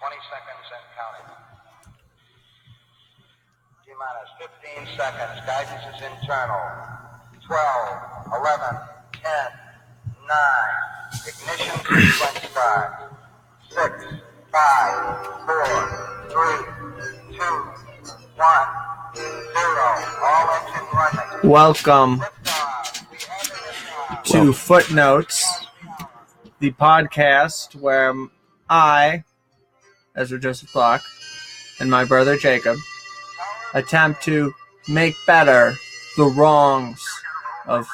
20 seconds and counting. T-minus 15 seconds. Guidance is internal. 12, 11, 10, 9. Ignition sequence start. 6, 5, 4, 3, 2, 1, 0. All engine running. Welcome to Footnotes, the podcast where I, Ezra Joseph Block, and my brother Jacob attempt to make better the wrongs of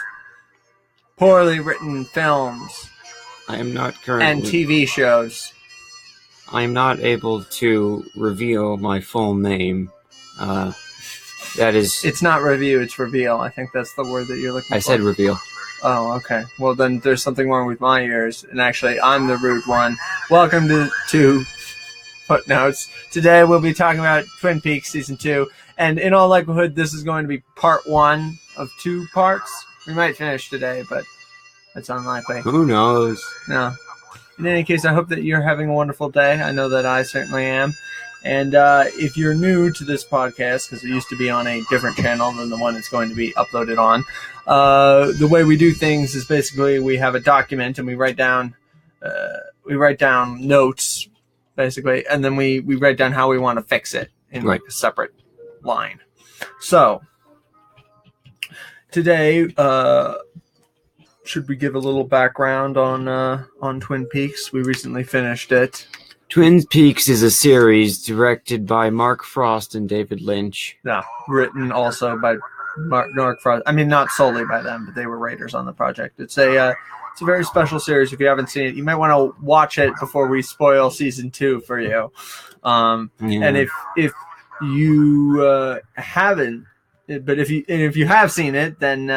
poorly written films I am not and currently. TV shows. I am not able to reveal my full name. That is. It's not review, it's reveal. I think that's the word that you're looking for. I said reveal. Oh, okay. Well, then there's something wrong with my ears, and actually, I'm the rude one. Welcome to Footnotes. Today, we'll be talking about Twin Peaks Season 2, and in all likelihood, this is going to be part 1 of 2 parts. We might finish today, but it's unlikely. Who knows? No. In any case, I hope that you're having a wonderful day. I know that I certainly am. And if you're new to this podcast, because it used to be on a different channel than the one it's going to be uploaded on, the way we do things is basically we have a document and we write down notes, basically, and then we write down how we want to fix it in like a separate line. So today, should we give a little background on Twin Peaks? We recently finished it. Twin Peaks is a series directed by Mark Frost and David Lynch. Yeah, written also by Mark Frost. I mean, not solely by them, but they were writers on the project. It's a very special series. If you haven't seen it, you might want to watch it before we spoil season 2 for you. And if you haven't, but if you have seen it, then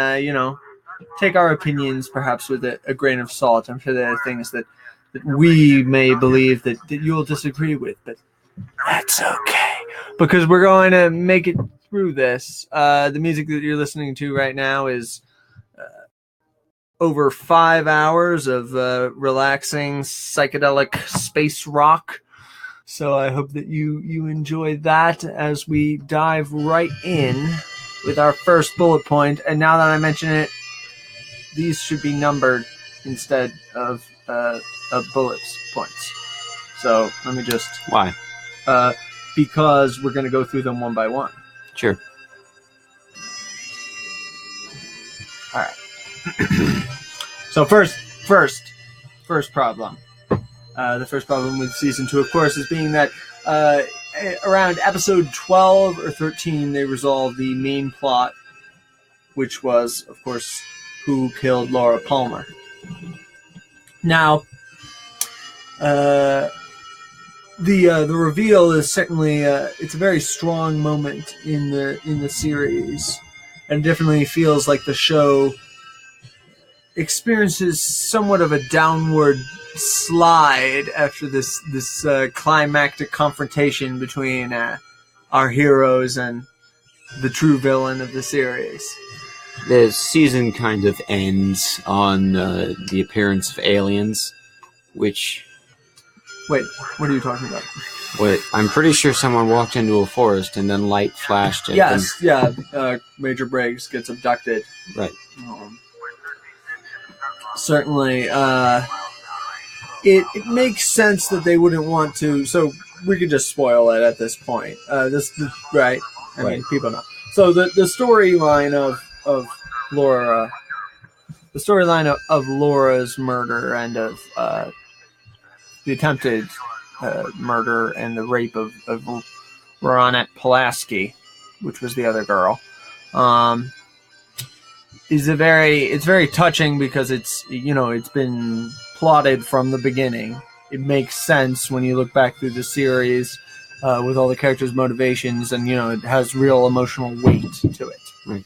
take our opinions perhaps with a grain of salt. I'm sure there are things that we may believe that you'll disagree with, but that's okay, because we're going to make it through this. The music that you're listening to right now is over 5 hours of relaxing psychedelic space rock. So I hope that you enjoy that as we dive right in with our first bullet point. And now that I mention it, these should be numbered instead of bullets points. So let me just... Why? Because we're going to go through them one by one. Sure. All right. So first problem. The first problem with season 2, of course, is being that around episode 12 or 13, they resolved the main plot, which was, of course, who killed Laura Palmer. Now, the reveal is certainly it's a very strong moment in the series, and definitely feels like the show experiences somewhat of a downward slide after this climactic confrontation between our heroes and the true villain of the series. The season kind of ends on the appearance of aliens, which... Wait, what are you talking about? Wait, I'm pretty sure someone walked into a forest and then light flashed. Yes, Major Briggs gets abducted. Right. Certainly, it makes sense that they wouldn't want to, so we could just spoil it at this point. Right? I mean, people know. So the storyline of Laura, the storyline of Laura's murder and of the attempted murder and the rape of Ronette Pulaski, which was the other girl, it's very touching because it's been plotted from the beginning. It makes sense when you look back through the series with all the characters' motivations, and it has real emotional weight to it. Right.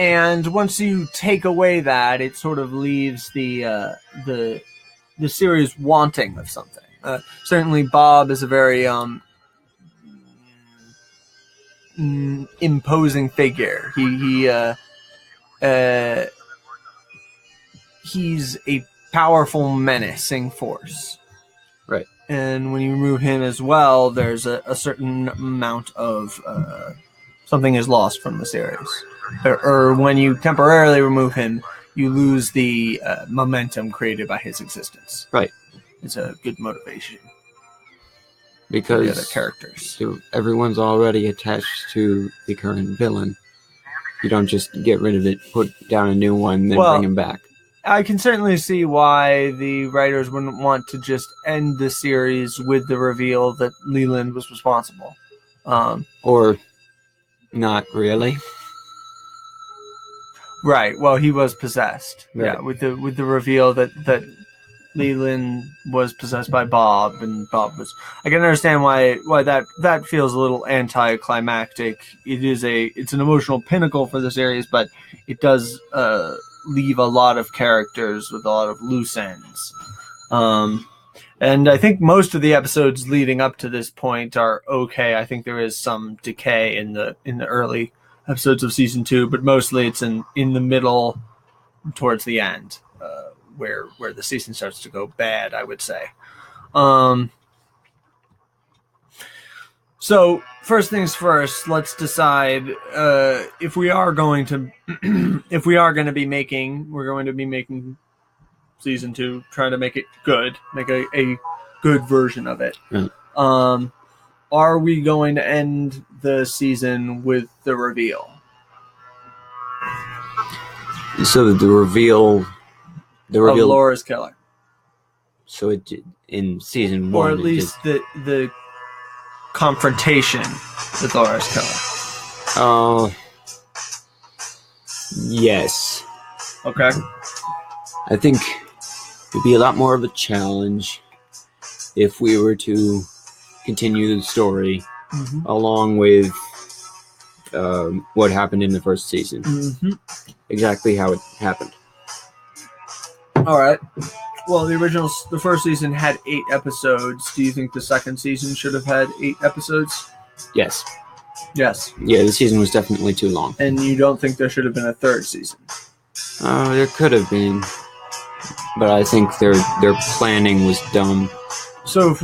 And once you take away that, it sort of leaves the series wanting of something. Certainly, Bob is a very imposing figure. He's a powerful, menacing force. Right. And when you remove him as well, there's a certain amount of something is lost from the series. Or when you temporarily remove him, you lose the momentum created by his existence. Right. It's a good motivation. Because the other characters. Everyone's already attached to the current villain. You don't just get rid of it, put down a new one, then bring him back. I can certainly see why the writers wouldn't want to just end the series with the reveal that Leland was responsible. Or not really. Right. Well, he was possessed. Right. Yeah, with the reveal that Leland was possessed by Bob, and Bob was. I can understand why that feels a little anticlimactic. It's an emotional pinnacle for the series, but it does leave a lot of characters with a lot of loose ends. And I think most of the episodes leading up to this point are okay. I think there is some decay in the early episodes of season 2, but mostly it's in the middle towards the end. Where the season starts to go bad, I would say. So first things first, let's decide if we are going to be making season 2, trying to make it good, make a good version of it. Mm. Are we going to end the season with the reveal? So the reveal Of Laura's killer. So it in season 1, or at least the confrontation with Laura's killer. Yes. Okay. I think it'd be a lot more of a challenge if we were to continue the story along with what happened in the first season. Exactly how it happened. All right. Well, the first season had 8 episodes. Do you think the second season should have had 8 episodes? Yes. Yes. Yeah, the season was definitely too long. And you don't think there should have been a third season? There could have been, but I think their planning was dumb. So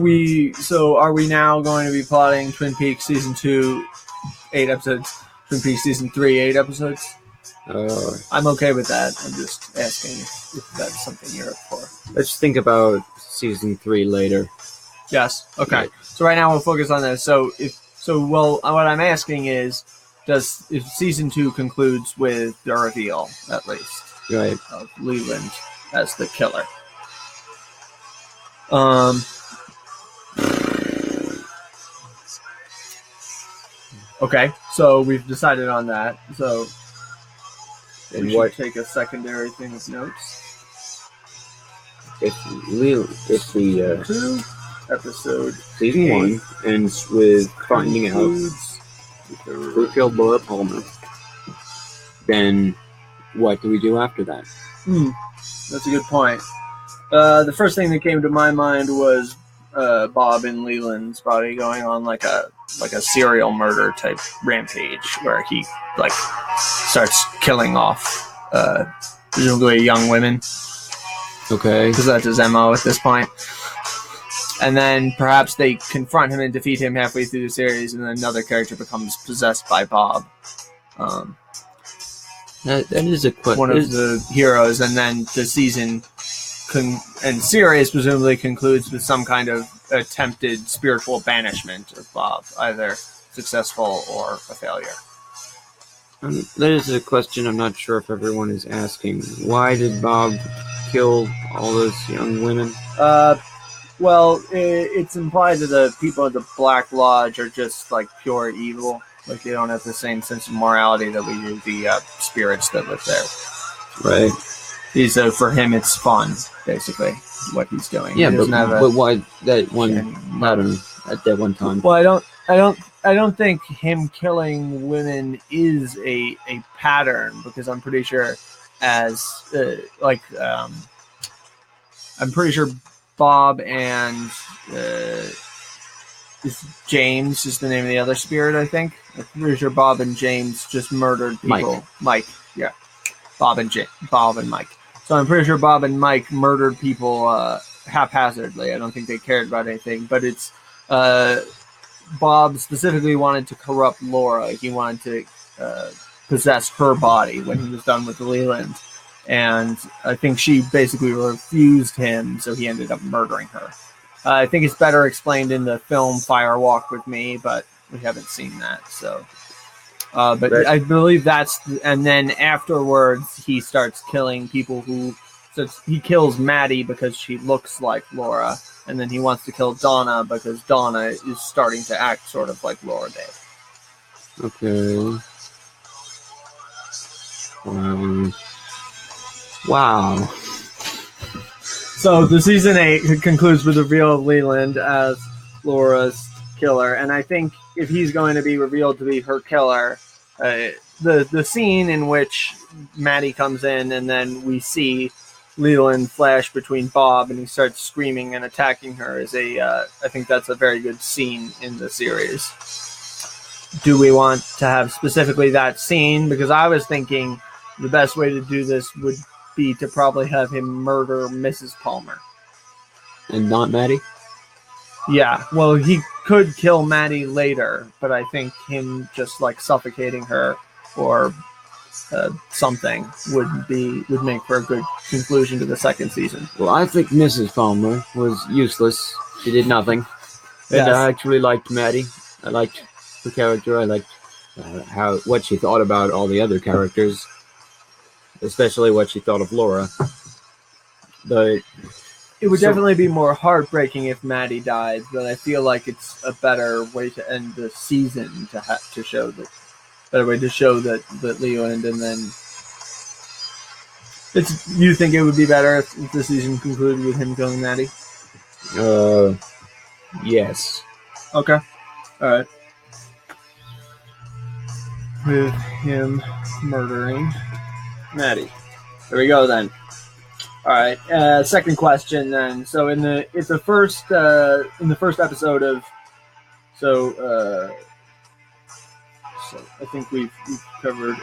are we now going to be plotting Twin Peaks season 2, 8 episodes, Twin Peaks season 3, 8 episodes? I'm okay with that. I'm just asking if that's something you're up for. Let's think about season 3 later. Yes. Okay. Right. So right now we'll focus on this. What I'm asking is, if season 2 concludes with the reveal, at least, Right. of Leland as the killer? Okay. So we've decided on that. So. And We should what take a secondary thing of notes. if the 2 episode season 1 ends with finding out who killed Laura Palmer? Then what do we do after that? That's a good point. The first thing that came to my mind was Bob and Leland's body going on like a serial murder type rampage where he starts killing off presumably young women, Okay. because that's his MO at this point. And then perhaps they confront him and defeat him halfway through the series, and then another character becomes possessed by Bob. That is a question. One of the heroes, and then the season and series presumably concludes with some kind of attempted spiritual banishment of Bob, either successful or a failure. That is a question I'm not sure if everyone is asking. Why did Bob kill all those young women? Well, it's implied that the people of the Black Lodge are just pure evil. They don't have the same sense of morality that we do the spirits that live there. Right. For him, it's fun, basically, what he's doing. Yeah, He but doesn't have why that one pattern at that one time? Well, I don't think him killing women is a pattern, because I'm pretty sure I'm pretty sure Bob and James is the name of the other spirit, I think. I'm pretty sure Bob and James just murdered people. Mike, yeah. Bob and Mike So I'm pretty sure Bob and Mike murdered people haphazardly. I don't think they cared about anything. But it's Bob specifically wanted to corrupt Laura. He wanted to possess her body when he was done with Leland. And I think she basically refused him, so he ended up murdering her. I think it's better explained in the film Fire Walk with Me, but we haven't seen that. So, but I believe that's... And then afterwards, he starts killing people who... So he kills Maddie because she looks like Laura, and then he wants to kill Donna because Donna is starting to act sort of like Laura did. Okay. Wow. So the season 8 concludes with the reveal of Leland as Laura's killer, and I think if he's going to be revealed to be her killer, the scene in which Maddie comes in and then we see Leland flash between Bob and he starts screaming and attacking her is I think that's a very good scene in the series. Do we want to have specifically that scene? Because I was thinking the best way to do this would be to probably have him murder Mrs. Palmer. And not Maddie? Yeah, well, he could kill Maddie later, but I think him just like suffocating her or something would make for a good conclusion to the second season. Well, I think Mrs. Palmer was useless. She did nothing. And Yes. I actually liked Maddie. I liked her character. I liked what she thought about all the other characters, especially what she thought of Laura. But It would definitely be more heartbreaking if Maddie died, but I feel like it's a better way to end the season to show that. Better way to show that Leland, and then you think it would be better if the season concluded with him killing Maddie? yes. Okay. Alright. With him murdering Maddie. There we go then. Alright, second question then. So in the first episode of so I think we've covered.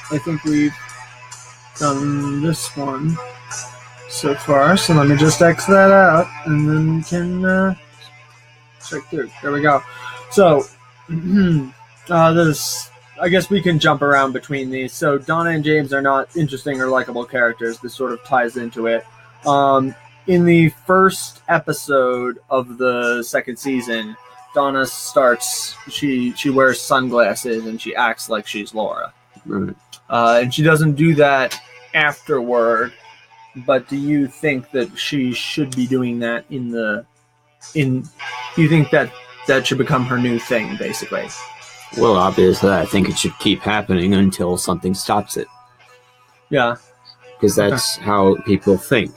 I think we've done this one so far. So let me just X that out, and then we can check through. There we go. So this, I guess we can jump around between these. So Donna and James are not interesting or likable characters. This sort of ties into it. In the first episode of the second season, Donna starts, she wears sunglasses and she acts like she's Laura. Right. And she doesn't do that afterward, but do you think that she should be doing that do you think that should become her new thing, basically? Well, obviously, I think it should keep happening until something stops it. Yeah. Because that's how people think.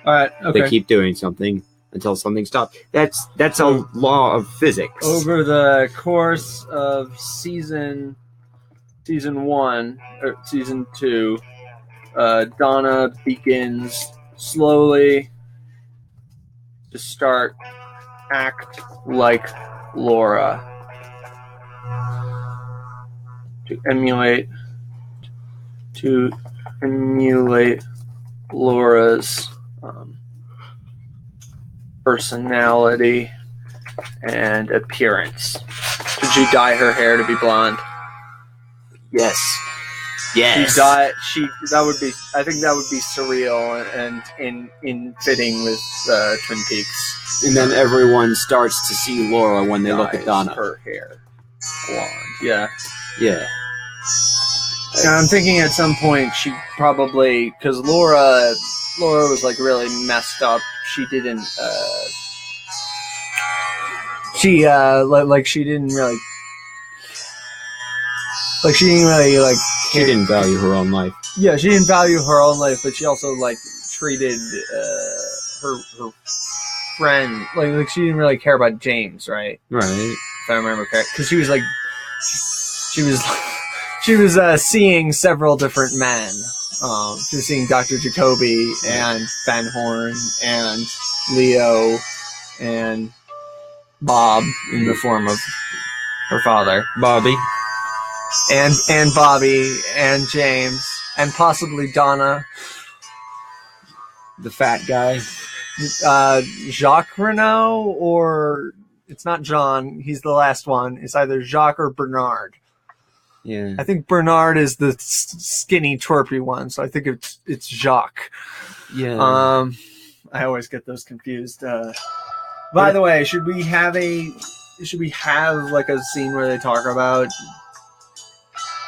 All right, okay. They keep doing something until something stops. That's a law of physics. Over the course of season 1 or season 2, Donna begins slowly to act like Laura, to emulate Laura's personality and appearance. Did she dye her hair to be blonde? Yes. Yes. I think that would be surreal and in fitting with Twin Peaks. And then everyone starts to see Laura when they look at Donna. Her hair blonde. Yeah. Yeah. And I'm thinking at some point she probably, because Laura was like really messed up. She didn't. She didn't really. Like she didn't really like. She didn't value her own life. Yeah, she didn't value her own life, but she also like treated her friend like she didn't really care about James, right? Right. If I remember correct, because she was seeing several different men. She was seeing Dr. Jacoby and Van Horn and Leo and Bob in the form of her father, Bobby. and Bobby and James and possibly Donna. The fat guy. Jacques Renault, or it's not John. He's the last one. It's either Jacques or Bernard. Yeah. I think Bernard is the skinny, twerpy one, so I think it's Jacques. Yeah. I always get those confused. By the way, should we have like a scene where they talk about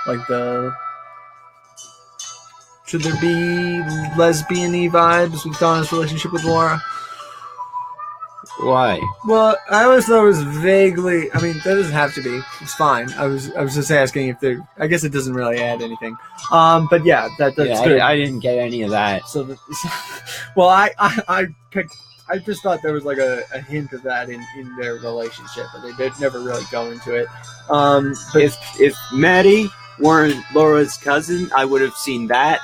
like should there be lesbian-y vibes with Donna's relationship with Laura? Why? Well, I always thought it was vaguely. I mean, that doesn't have to be. It's fine. I was just asking if there. I guess it doesn't really add anything. But yeah, that's good. I didn't get any of that. Well, I just thought there was like a hint of that in their relationship, but they did never really go into it. But If Maddie weren't Laura's cousin, I would have seen that,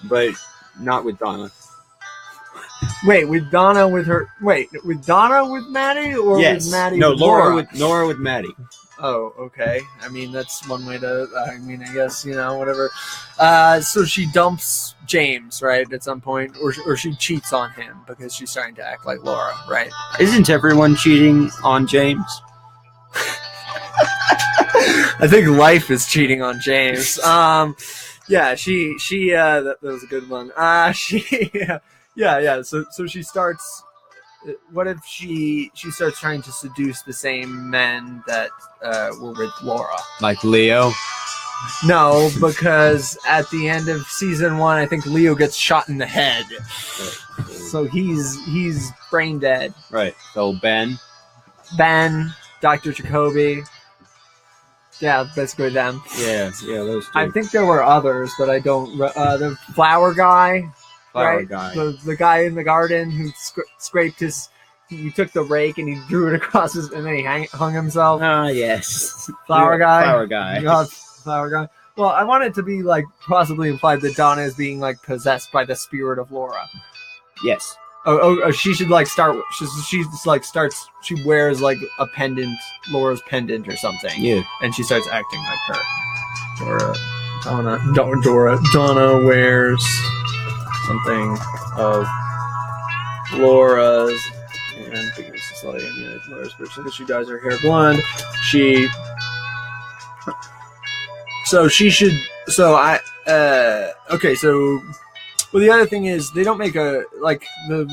but not with Donna. wait, with Donna with Maddie, or Yes. with Maddie? No, with Laura with Maddie. Oh, okay. I mean, that's one way to. I mean, I guess whatever. So she dumps James, right, at some point, or she cheats on him because she's starting to act like Laura, right? Isn't everyone cheating on James? I think life is cheating on James. Yeah, she that was a good one. Yeah. So she starts. What if she starts trying to seduce the same men that were with Laura? Like Leo? No, because at the end of season 1, I think Leo gets shot in the head, so he's brain dead. Right. So Ben, Dr. Jacoby. Yeah, basically them. Yeah, those two. I think there were others, but I don't. The flower guy. Right? The guy in the garden who scraped his. He took the rake and he drew it across his, and then he hung himself. Ah, yes. Flower guy. Flower guy. Well, I want it to be like possibly implied that Donna is being like possessed by the spirit of Laura. Yes. Oh, she should like start. She wears like a pendant, Laura's pendant or something. Yeah. And she starts acting like her. Donna wears something of Laura's, and begins to slowly emulate Laura's person because she dyes her hair blonde. Well, the other thing is they don't make the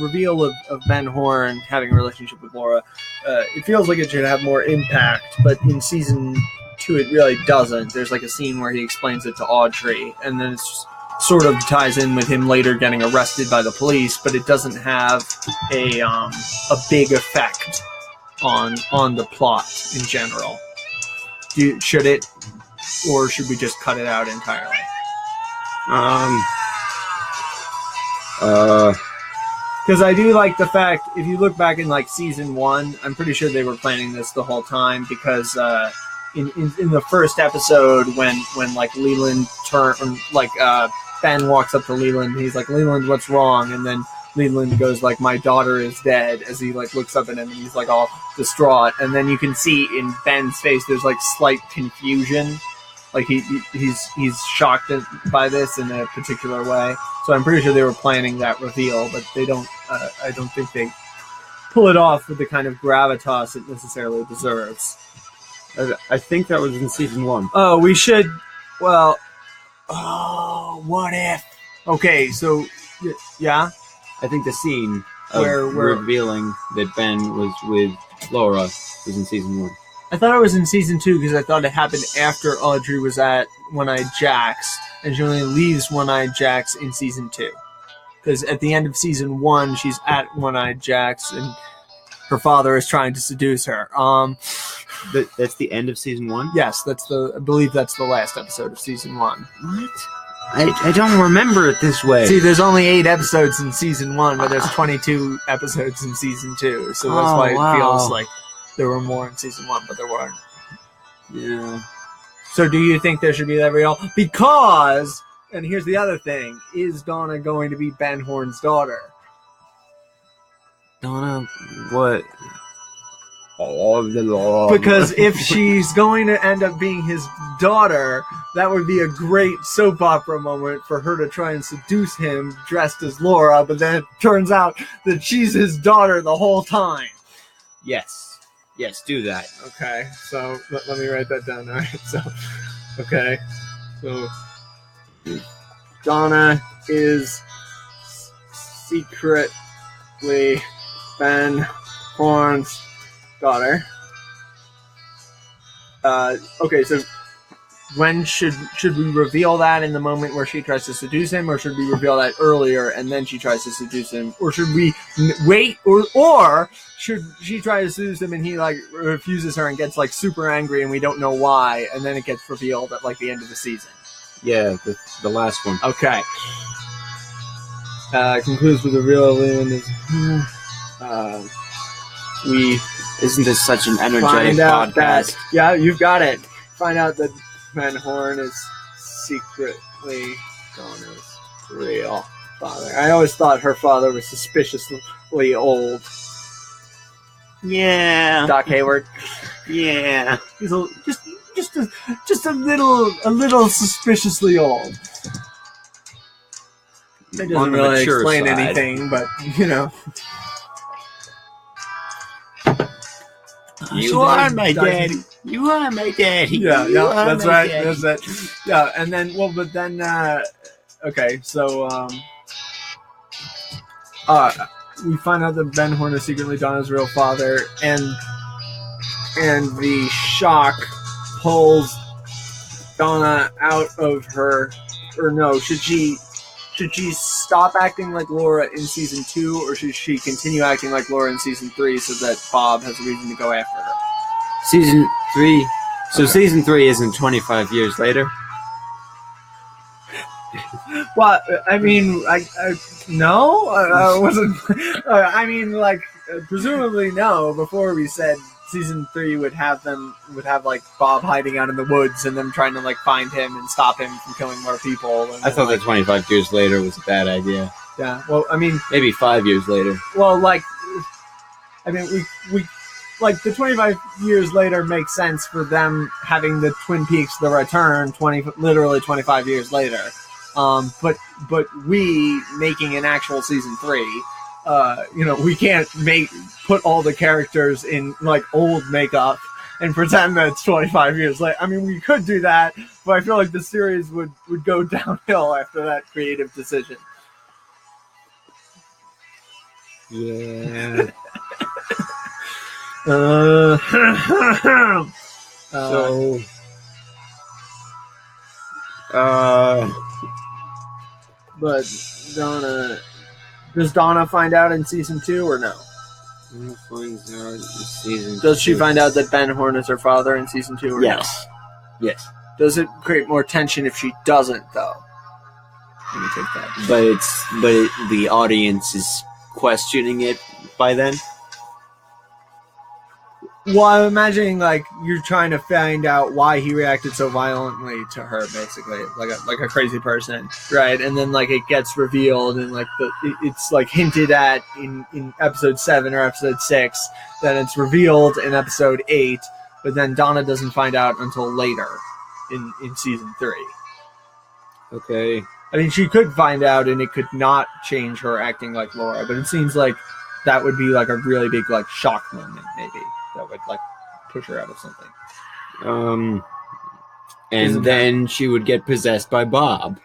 reveal of Ben Horn having a relationship with Laura. It feels like it should have more impact, but in season 2 it really doesn't. There's like a scene where he explains it to Audrey, and then it's sort of ties in with him later getting arrested by the police, but it doesn't have a big effect on the plot in general. Should it, or should we just cut it out entirely? Because I do like the fact, if you look back in like season 1, I'm pretty sure they were planning this the whole time, because in the first episode when like Leland Ben walks up to Leland, and he's like, "Leland, what's wrong?" And then Leland goes like, "My daughter is dead," as he like looks up at him and he's like all distraught, and then you can see in Ben's face there's like slight confusion, like he's shocked by this in a particular way. So I'm pretty sure they were planning that reveal, but they don't. I don't think they pull it off with the kind of gravitas it necessarily deserves. I think that was in season 1. Oh, we should. Well. Oh, what if? Okay, so yeah. I think the scene where revealing that Ben was with Laura was in season 1. I thought it was in season 2 because I thought it happened after Audrey was at One-Eyed Jack's, and she only leaves One-Eyed Jack's in season 2. Because at the end of season 1, she's at One-Eyed Jack's, and her father is trying to seduce her. That's the end of season 1? Yes, I believe that's the last episode of season 1. What? I don't remember it this way. See, there's only 8 episodes in season 1, but there's 22 episodes in season 2, so that's why it feels like there were more in season 1, but there weren't. Yeah. So do you think there should be that reveal? Because, and here's the other thing, is Donna going to be Ben Horn's daughter? Donna, what? Because if she's going to end up being his daughter, that would be a great soap opera moment for her to try and seduce him dressed as Laura, but then it turns out that she's his daughter the whole time. Yes, do that. Okay, so let me write that down. All right, so okay, so Donna is secretly Ben Horn's daughter. Okay, so when should we reveal that in the moment where she tries to seduce him, or should we reveal that earlier and then she tries to seduce him, or should we wait, or should she try to seduce him and he like refuses her and gets like super angry and we don't know why, and then it gets revealed at like the end of the season? Yeah, the last one. Okay. Concludes with a real Isn't this such an energetic find out podcast? Yeah, you've got it. Find out that Ben Horn is secretly Donna's real father. I always thought her father was suspiciously old. Yeah. Doc Hayward. Yeah. He's just a little suspiciously old. It doesn't really explain anything, but you know. You are my daddy. You are my daddy. Yeah, that's right. Daddy. That's it. Yeah, and then okay, so we find out that Ben Horn is secretly Donna's real father, and the shock pulls Donna out of her. Or no, should she stop acting like Laura in season 2, or should she continue acting like Laura in season 3 so that Bob has a reason to go after her? Season 3. So Okay. Season 3 isn't 25 years later? Well, I mean, I wasn't. I mean, like, presumably no. Before we said season 3 would have like Bob hiding out in the woods and them trying to like find him and stop him from killing more people. And I thought that 25 years later was a bad idea. Yeah. Well, I mean, Maybe 5 years later. well, like, I mean, we like the 25 years later makes sense for them having the Twin Peaks: The Return literally 25 years later. But we making an actual season 3, we can't put all the characters in like old makeup and pretend that it's 25 years later. I mean, we could do that, but I feel like the series would go downhill after that creative decision. Yeah. But does Donna find out in season 2 or no? Does she find out that Ben Horn is her father in season 2 or no? Yes. Does it create more tension if she doesn't, though? Let me take that. But the audience is questioning it by then. Well, I'm imagining like you're trying to find out why he reacted so violently to her, basically, like a crazy person, right? And then like it gets revealed, and like it's like hinted at in episode 7 or episode 6, then it's revealed in episode 8, but then Donna doesn't find out until later in season 3. Okay. I mean, she could find out, and it could not change her acting like Laura, but it seems like that would be like a really big like shock moment, maybe. That would like push her out of something. And then she would get possessed by Bob.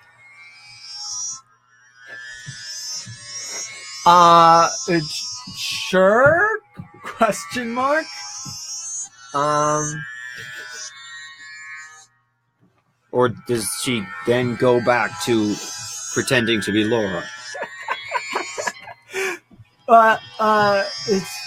Sure? Question mark? Or does she then go back to pretending to be Laura?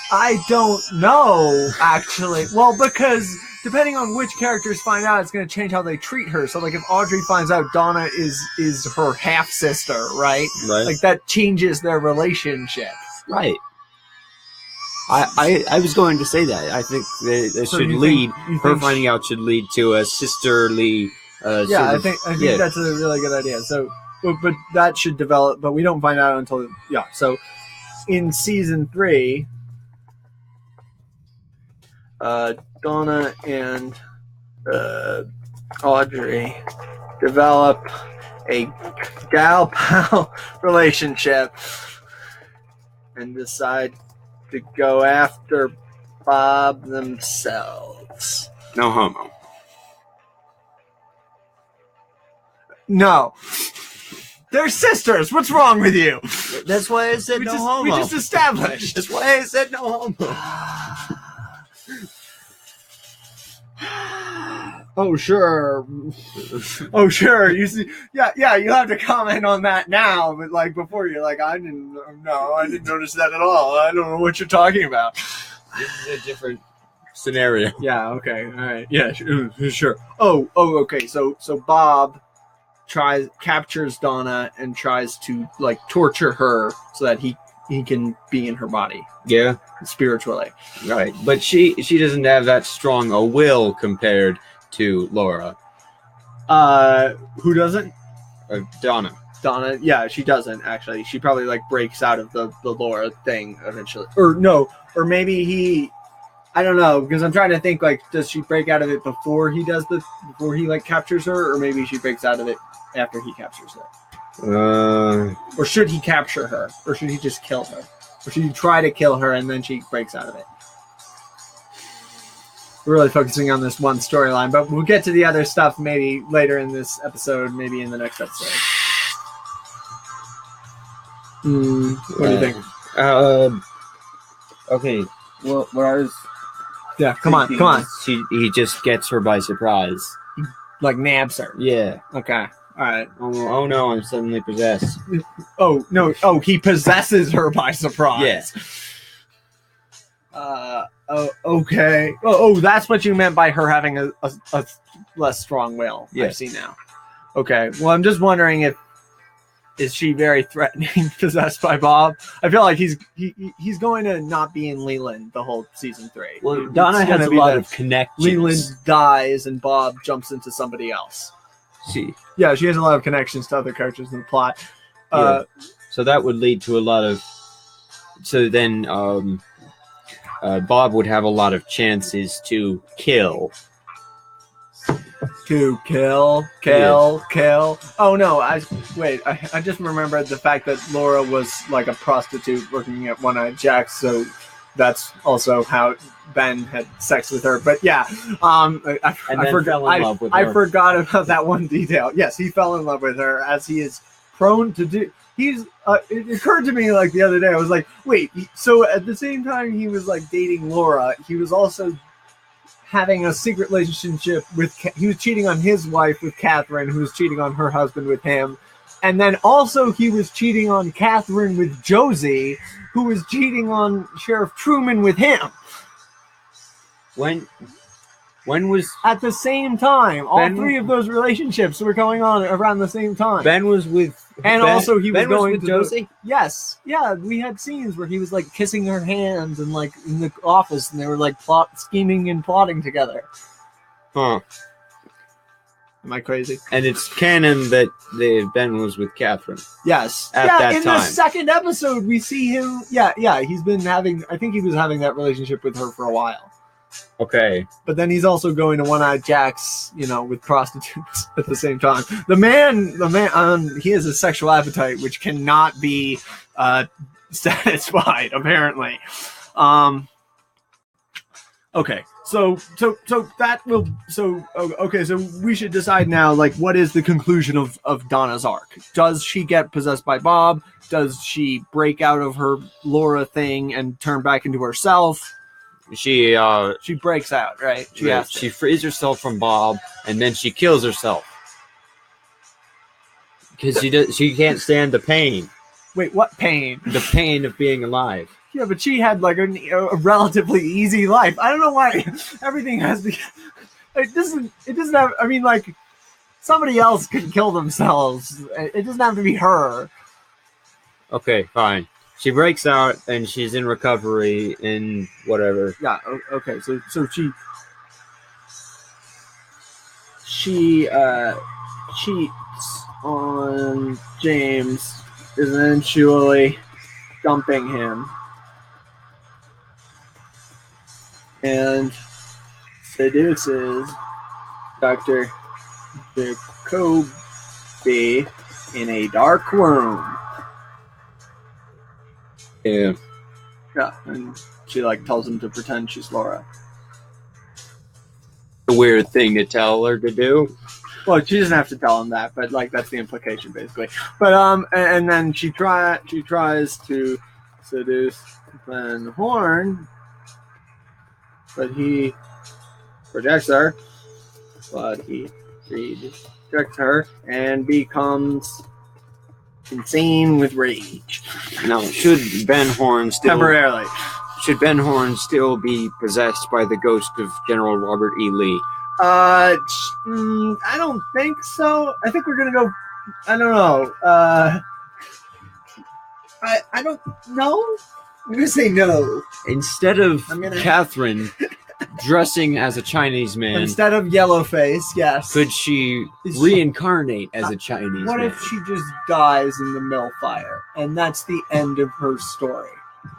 I don't know, actually. Well, because depending on which characters find out, it's going to change how they treat her. So, like, if Audrey finds out Donna is her half-sister, right? Right. Like, that changes their relationship. Right. I was going to say that. I think that So should you lead, think her finding out should lead to a sisterly... Yeah, I think that's a really good idea. So, but that should develop, but we don't find out until, yeah. So, in season 3... Donna and Audrey develop a gal pal relationship and decide to go after Bob themselves. No homo. No. They're sisters. What's wrong with you? That's why I said no homo. We just established. That's why I said no homo. Oh sure. Oh sure. You see, yeah. You have to comment on that now, but like before, you're like, I didn't notice that at all. I don't know what you're talking about. This is a different scenario. Yeah. Okay. All right. Yeah. Sure. Oh. Okay. So Bob captures Donna and tries to like torture her so that he can be in her body. Yeah. Spiritually. Right. But she doesn't have that strong a will compared to Laura. Who doesn't? Donna. Donna, yeah, she doesn't actually. She probably like breaks out of the Laura thing eventually. Or no, or maybe I don't know, because I'm trying to think like, does she break out of it before he like captures her, or maybe she breaks out of it after he captures her? Or should he capture her? Or should he just kill her? Or should he try to kill her and then she breaks out of it? We're really focusing on this one storyline, but we'll get to the other stuff maybe later in this episode, maybe in the next episode. What do you think? Okay. Well, what I was... Yeah, come on. He just gets her by surprise. Like nabs her. Yeah. Okay. All right. Oh no, I'm suddenly possessed. Oh, no. Oh, he possesses her by surprise. Yes. Okay. Oh, that's what you meant by her having a less strong will. Yes. I see now. Okay. Well, I'm just wondering is she very threatening, possessed by Bob? I feel like he's going to not be in Leland the whole season 3. Well, Donna has a lot of connections. Leland dies and Bob jumps into somebody else. See. Yeah, she has a lot of connections to other characters in the plot. Yeah. So that would lead to a lot of... So then Bob would have a lot of chances to kill. To kill. Oh no! I just remembered the fact that Laura was like a prostitute working at One Eyed Jack's, so that's also how Ben had sex with her. But yeah, I forgot about that one detail. Yes, he fell in love with her, as he is prone to do. It occurred to me like the other day. I was like, wait. So at the same time he was like dating Laura, he was also having a secret relationship he was cheating on his wife with Catherine, who was cheating on her husband with him. And then also he was cheating on Catherine with Josie, who was cheating on Sheriff Truman with him. When was... At the same time. All three of those relationships were going on around the same time. Ben was with... And also he was going with to Josie? Yes. Yeah, we had scenes where he was like kissing her hands and like in the office, and they were like scheming and plotting together. Huh. Am I crazy? And it's canon that Ben was with Catherine. Yes. At that in time. The second episode we see him. Yeah, he's been having... I think he was having that relationship with her for a while. Okay. But then he's also going to One Eyed Jack's, with prostitutes at the same time. The man, he has a sexual appetite which cannot be satisfied, apparently. Okay. So we should decide now, like, what is the conclusion of Donna's arc? Does she get possessed by Bob? Does she break out of her Laura thing and turn back into herself? She breaks out, right? She frees herself from Bob, and then she kills herself because she can't stand the pain. Wait, what pain? The pain of being alive. Yeah, but she had like a relatively easy life. I don't know why everything has to. It doesn't have. I mean, like, somebody else could kill themselves. It doesn't have to be her. Okay, fine. She breaks out and she's in recovery and whatever. Yeah. Okay. So she cheats on James, eventually dumping him, and seduces Dr. the Coop in a dark room. Yeah. Yeah, and she tells him to pretend she's Laura. A weird thing to tell her to do. Well, she doesn't have to tell him that, but that's the implication basically. But and then she tries to seduce Van Horn, but he rejects her. But he rejects her and becomes insane with rage. Now, should Ben Horn still be possessed by the ghost of General Robert E. Lee? I don't think so. I think we're gonna go. I don't know. I don't know. I'm gonna say no. Instead of Catherine dressing as a Chinese man, instead of Yellowface, yes. Could she reincarnate as a Chinese man? What if she just dies in the mill fire, and that's the end of her story?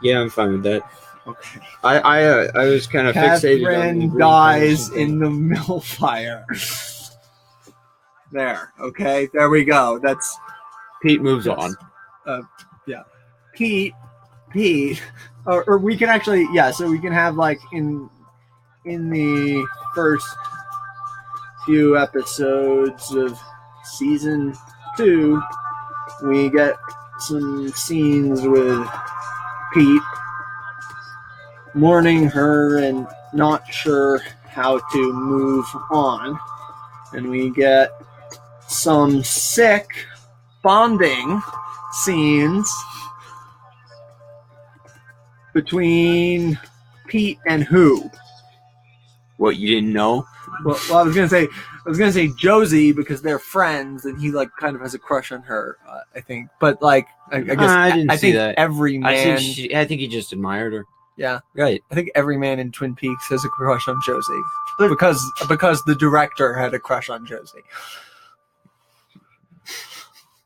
Yeah, I'm fine with that. Okay. I was kind of fixated on Catherine dies in the mill fire. There. Okay. There we go. That's Pete moves on. Yeah. Pete. Or we can actually, so we can have in the first few episodes of season 2, we get some scenes with Pete mourning her and not sure how to move on. And we get some sick bonding scenes between Pete and who? What, you didn't know? Well, I was gonna say Josie because they're friends, and he kind of has a crush on her. I think, but I guess I think that. every man. I think he just admired her. Yeah, right. I think every man in Twin Peaks has a crush on Josie because the director had a crush on Josie.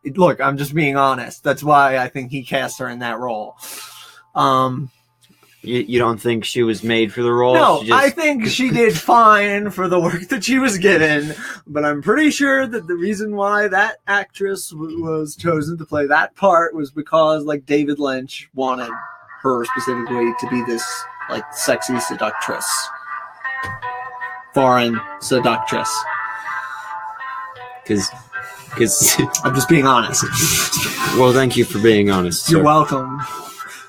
Look, I'm just being honest. That's why I think he cast her in that role. You don't think she was made for the role? No, I think she did fine for the work that she was given, but I'm pretty sure that the reason why that actress was chosen to play that part was because David Lynch wanted her specifically to be this sexy seductress, foreign seductress. Because I'm just being honest. Well, thank you for being honest. You're welcome.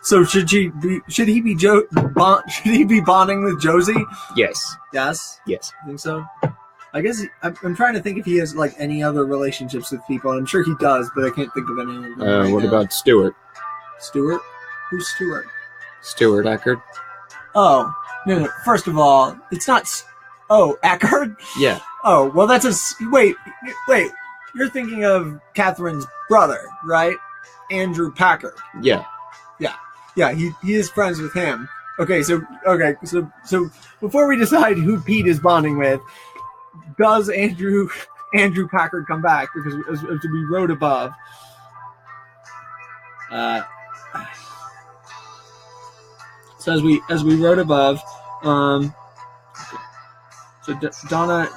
So should he be bonding with Josie? Yes. Yes. Yes. I think so. I guess I'm trying to think if he has any other relationships with people. I'm sure he does, but I can't think of any. What about Stewart? Stewart? Who's Stewart? Stewart Eckert. Oh no! First of all, it's not. Oh, Eckert. Yeah. Oh well, that's a wait. You're thinking of Catherine's brother, right? Andrew Packard. Yeah. Yeah, he is friends with him. So before we decide who Pete is bonding with, does Andrew Packard come back? Because as we wrote above, so as we wrote above, so Donna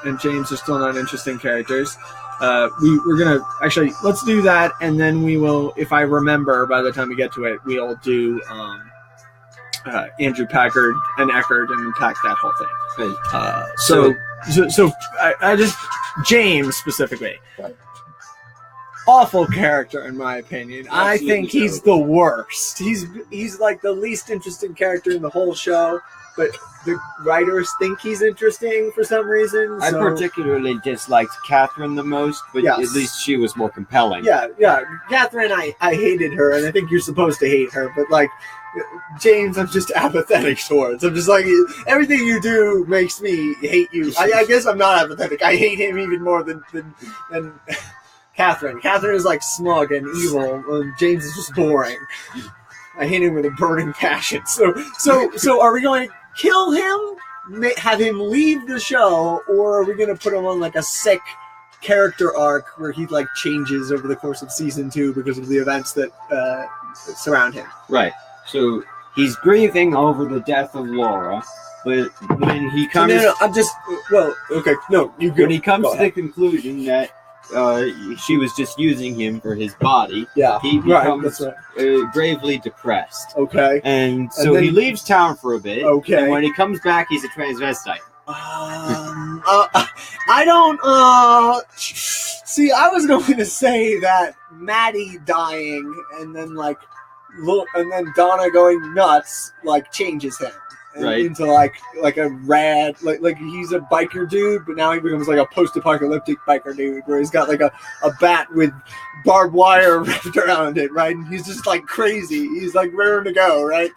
and James are still not interesting characters. We're gonna actually let's do that, and then we will, if I remember by the time we get to it, we'll do Andrew Packard and Eckert and unpack that whole thing. Right. So I just James specifically, right. Awful character in my opinion. Absolutely. I think he's the worst. He's the least interesting character in the whole show, but the writers think he's interesting for some reason. I particularly disliked Catherine the most, but yes. At least she was more compelling. Yeah. Catherine, I hated her, and I think you're supposed to hate her, but James, I'm just apathetic towards. I'm just everything you do makes me hate you. I guess I'm not apathetic. I hate him even more than Catherine. Catherine is smug and evil, and James is just boring. I hate him with a burning passion. So are we going to kill him, have him leave the show, or are we going to put him on a sick character arc where he changes over the course of season 2 because of the events that surround him? Right. So he's grieving over the death of Laura, but when he comes, I'm just. Well, okay. No, you go. when he comes Go to ahead. the conclusion that she was just using him for his body, Yeah. he Right. becomes That's right. gravely depressed. Okay. And so then- he leaves town for a bit. Okay. And when he comes back, he's a transvestite. I don't. See, I was going to say that Maddie dying and then and then Donna going nuts changes him Right. into like a rad like he's a biker dude, but now he becomes like a post-apocalyptic biker dude where he's got like a bat with barbed wire wrapped around it, right? And he's just like crazy. He's like raring to go, right?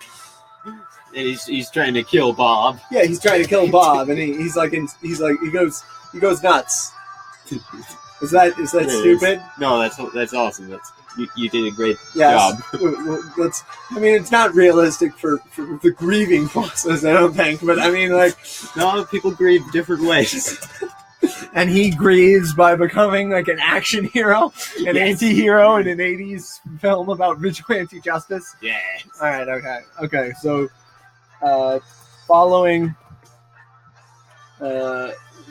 And he's trying to kill Bob. Yeah, he's trying to kill Bob, and he goes nuts. Is that stupid? No, that's awesome. You did a great Yes. job. It's not realistic for the grieving process, I don't think. But I mean, No, people grieve different ways. and he grieves by becoming like an action hero, an anti-hero in an '80s film about vigilante justice. Yeah. All right. Okay. So, following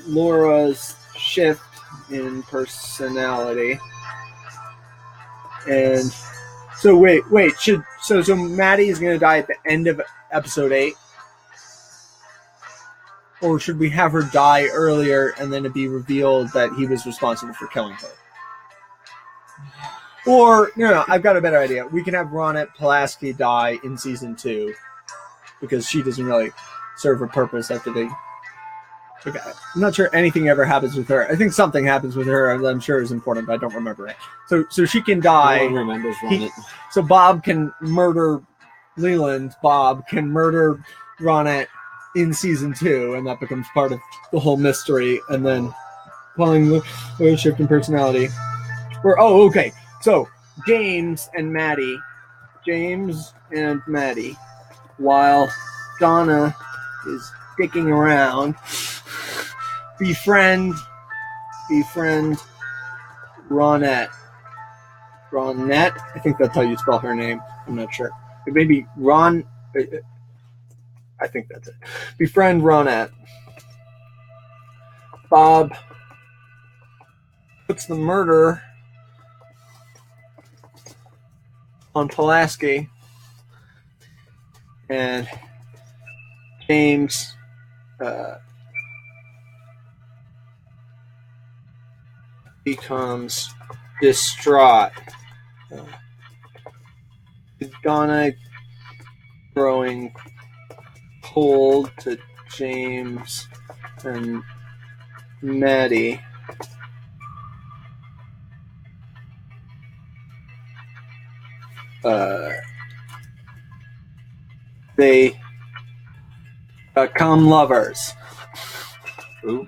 Laura's shift in personality, and so wait. So Maddie is going to die at the end of episode 8, or should we have her die earlier and then it be revealed that he was responsible for killing her? Or no, I've got a better idea. We can have Ronette Pulaski die in season 2 because she doesn't really serve a purpose after they. Okay. I'm not sure anything ever happens with her. I think something happens with her that I'm sure is important, but I don't remember it. So she can die. No one remembers Ronette. So Bob can murder Leland. Bob can murder Ronette in season 2, and that becomes part of the whole mystery. And then following the shift in personality. Okay. So James and Maddie, while Donna is dicking around, befriend Ronette. Ronette? I think that's how you spell her name. I'm not sure. Maybe Ron. I think that's it. Befriend Ronette. Bob puts the murder on Pulaski, and James becomes distraught. Donna growing cold to James and Maddie. They become lovers. Ooh.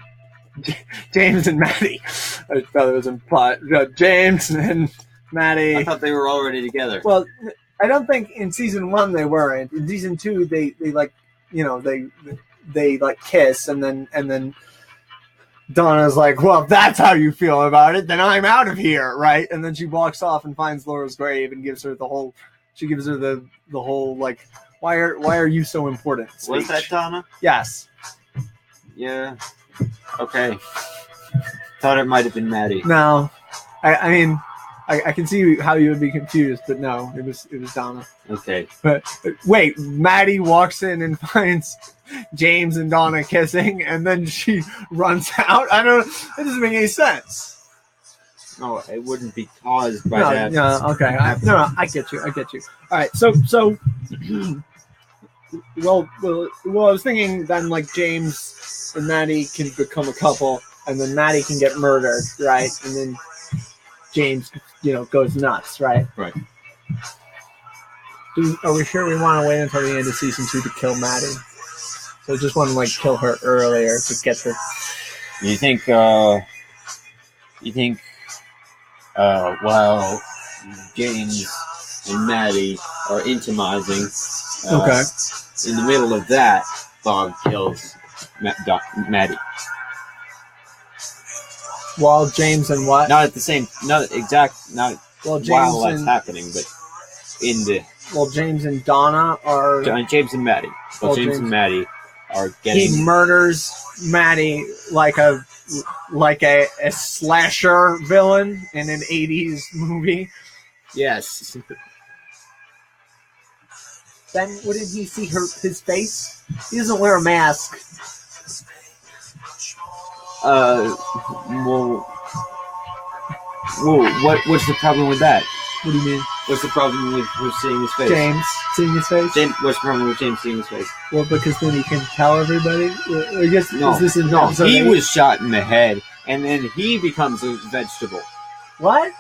James and Maddie. I thought it was implied. James and Maddie. I thought they were already together. Well, I don't think in season 1 they weren't. In season 2, they kiss, and then Donna's like, well, if that's how you feel about it, then I'm out of here, right? And then she walks off and finds Laura's grave and gives her the whole like, why are you so important speech. Was that Donna? Yes. Yeah. Okay. Thought it might have been Maddie. No. I mean, I can see how you would be confused, but no, it was Donna. Okay. But wait, Maddie walks in and finds James and Donna kissing, and then she runs out. It doesn't make any sense. No, it wouldn't be caused by that. No, okay. I get you. All right, so well, I was thinking then like James and Maddie can become a couple, and then Maddie can get murdered, right? And then James, goes nuts, right? Right. Are we sure we want to wait until the end of season 2 to kill Maddie? So just want to kill her earlier to get the. You think while James and Maddie are intimizing, Okay. in the middle of that, Bob kills Maddie. While James and what? Not at the same, not Well, James while that's and happening, but in the James and Donna are. James and Maddie. Well, James and Maddie are getting. He murders Maddie like a slasher villain in an 80s movie. Yes. Then wouldn't he see his face? He doesn't wear a mask. What's the problem with that? What do you mean? What's the problem with seeing his face? James seeing his face? What's the problem with James seeing his face? Well, because then he can tell everybody. I guess No, is this in no. episode He 8? was shot in the head, and then he becomes a vegetable. What?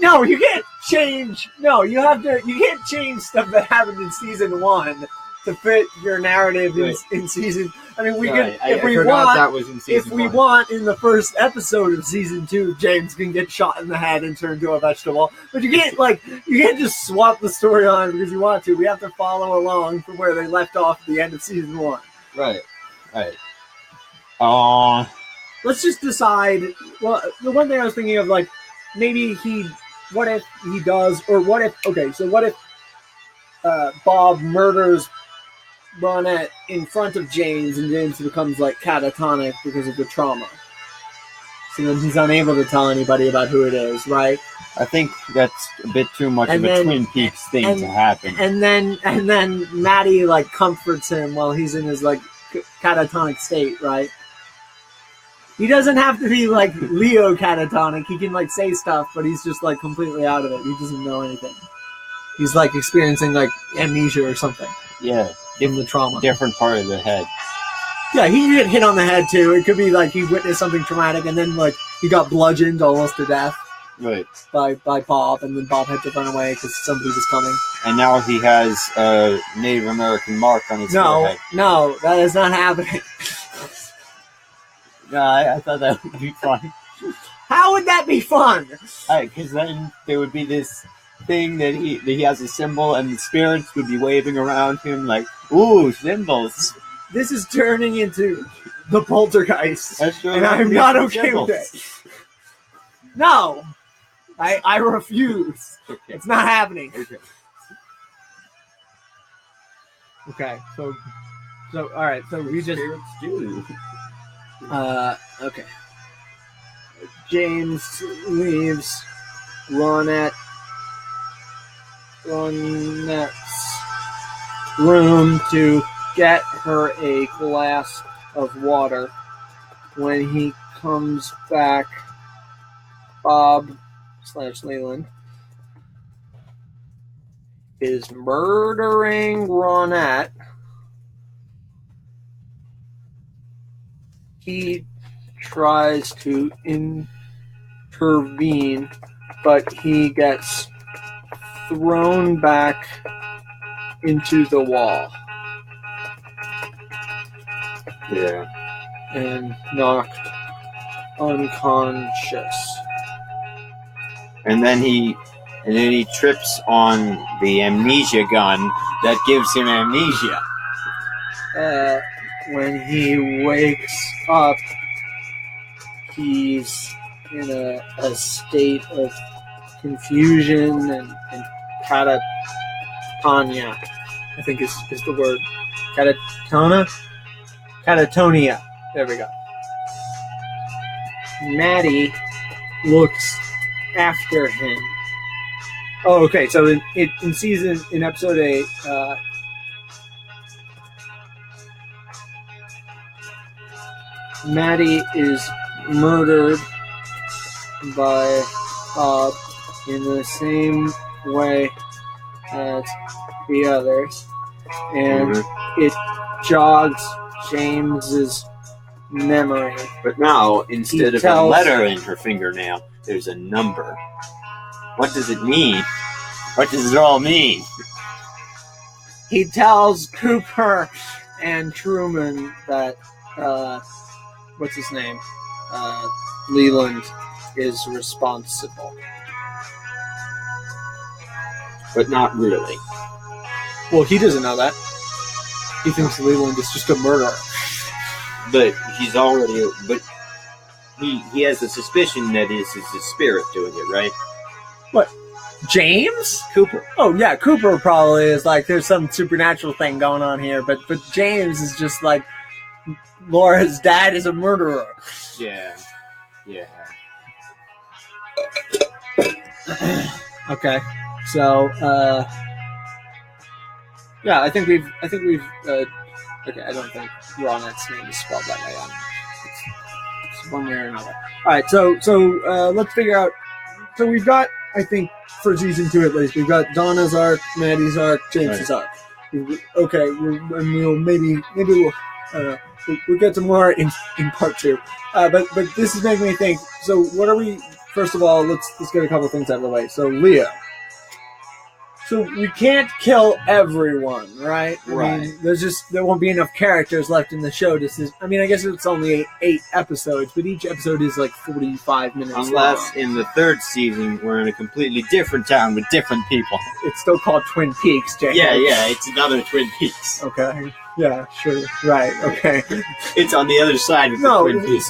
No, you can't change. No, you can't change stuff that happened in season 1 to fit your narrative in season. I mean, we can if we want. That was in season 1. Want in the first episode of season 2, James can get shot in the head and turn into a vegetable. But you can't just swap the story on because you want to. We have to follow along from where they left off at the end of season 1. Right. Let's just decide. Well, the one thing I was thinking of, like, maybe what if he does, or what if Bob murders Ronette in front of James, and James becomes like catatonic because of the trauma. So then he's unable to tell anybody about who it is, right? I think that's a bit too much of a Twin Peaks thing to happen. And then Maddie like comforts him while he's in his like catatonic state, right? He doesn't have to be like Leo catatonic. He can like say stuff, but he's just like completely out of it. He doesn't know anything. He's like experiencing like amnesia or something. Yeah. In the trauma. Different part of the head. Yeah, he can get hit on the head too. It could be like he witnessed something traumatic and then like he got bludgeoned almost to death. Right. By Bob, and then Bob had to run away because somebody was coming. And now he has a Native American mark on his forehead. No, that is not happening. No, I thought that would be fun. How would that be fun? Because then there would be this thing that he has a symbol, and the spirits would be waving around him like, ooh, symbols. This is turning into the poltergeist, and I'm not okay with it. No, I refuse. Okay. It's not happening. Okay. So all right. So we just spirits do. Okay. James leaves Ronette's room to get her a glass of water. When he comes back, Bob/Leland is murdering Ronette. He tries to intervene, but he gets thrown back into the wall. Yeah. And knocked unconscious. And then he trips on the amnesia gun that gives him amnesia. When he wakes up, he's in a state of confusion and catatonia, I think is the word. Catatonia. There we go. Maddie looks after him. Oh, okay. So in episode 8, Maddie is murdered by Bob in the same way as the others, and it jogs James's memory. But now, instead of a letter in her fingernail, there's a number. What does it mean? What does it all mean? He tells Cooper and Truman that what's his name? Leland is responsible. But not really. Well, he doesn't know that. He thinks Leland is just a murderer. But he has a suspicion that it's his spirit doing it, right? What? James? Cooper. Oh yeah, Cooper probably is like there's some supernatural thing going on here, but James is just like Laura's dad is a murderer. Yeah. Yeah. Okay, so yeah, I think we've okay, I don't think Ronet's name is spelled that way. It's one way or another. All right, so let's figure out. So we've got, I think, for season 2 at least, we've got Donna's arc, Maddie's arc, James's arc. Okay, we'll maybe we'll we'll get some more in part 2. But this is making me think. So what are we? First of all, let's get a couple things out of the way. So Leo. So we can't kill everyone, right? I mean, there won't be enough characters left in the show I mean, I guess it's only 8 episodes, but each episode is like 45 minutes Unless long. in the 3rd season we're in a completely different town with different people. It's still called Twin Peaks, James. Yeah, it's another Twin Peaks. Okay. Yeah, sure. Right. Okay. It's on the other side of the Twin Peaks.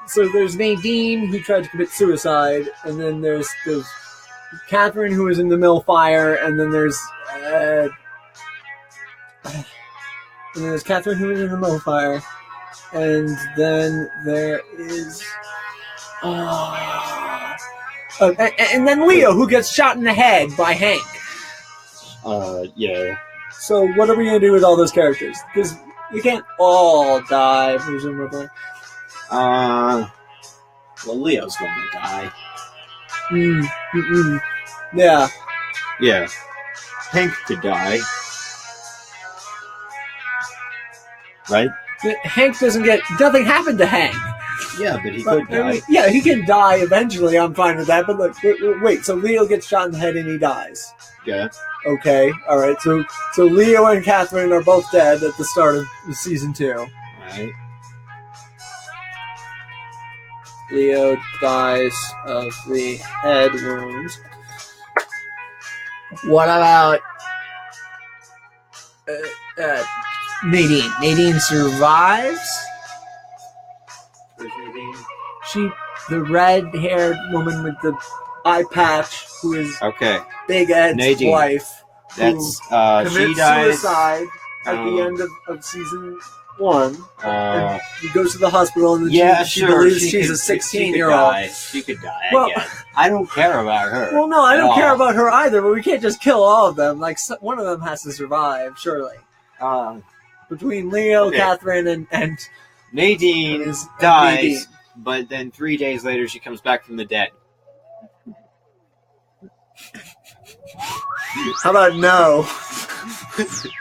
So there's Nadine who tried to commit suicide, and then there's Catherine who was in the mill fire, and then there's Catherine who was in the mill fire, and then there is and then Leo who gets shot in the head by Hank. Yeah. So what are we gonna do with all those characters? Because you can't all die, presumably. Well, Leo's gonna die. Yeah. Yeah. Hank could die. Right? Hank doesn't get... Nothing happened to Hank. Yeah, but he could die. I mean, yeah, he can die eventually. I'm fine with that. But look, wait. So Leo gets shot in the head and he dies. Yeah. Okay. All right. So Leo and Catherine are both dead at the start of season 2. Right. Leo dies of the head wounds. What about Nadine? Nadine survives. Where's Nadine? She, the red-haired woman with the eye patch, who is Big Ed's Nadine. wife, That's commits she dies suicide at the end of season 1. And he goes to the hospital, and she believes she's a 16-year-old. She could die. Well, I don't care about her. Well, no, I don't care about her either. But we can't just kill all of them. Like one of them has to survive, surely. Between Leo, Catherine, and Nadine dies, Nadine. But then 3 days later she comes back from the dead. How about no?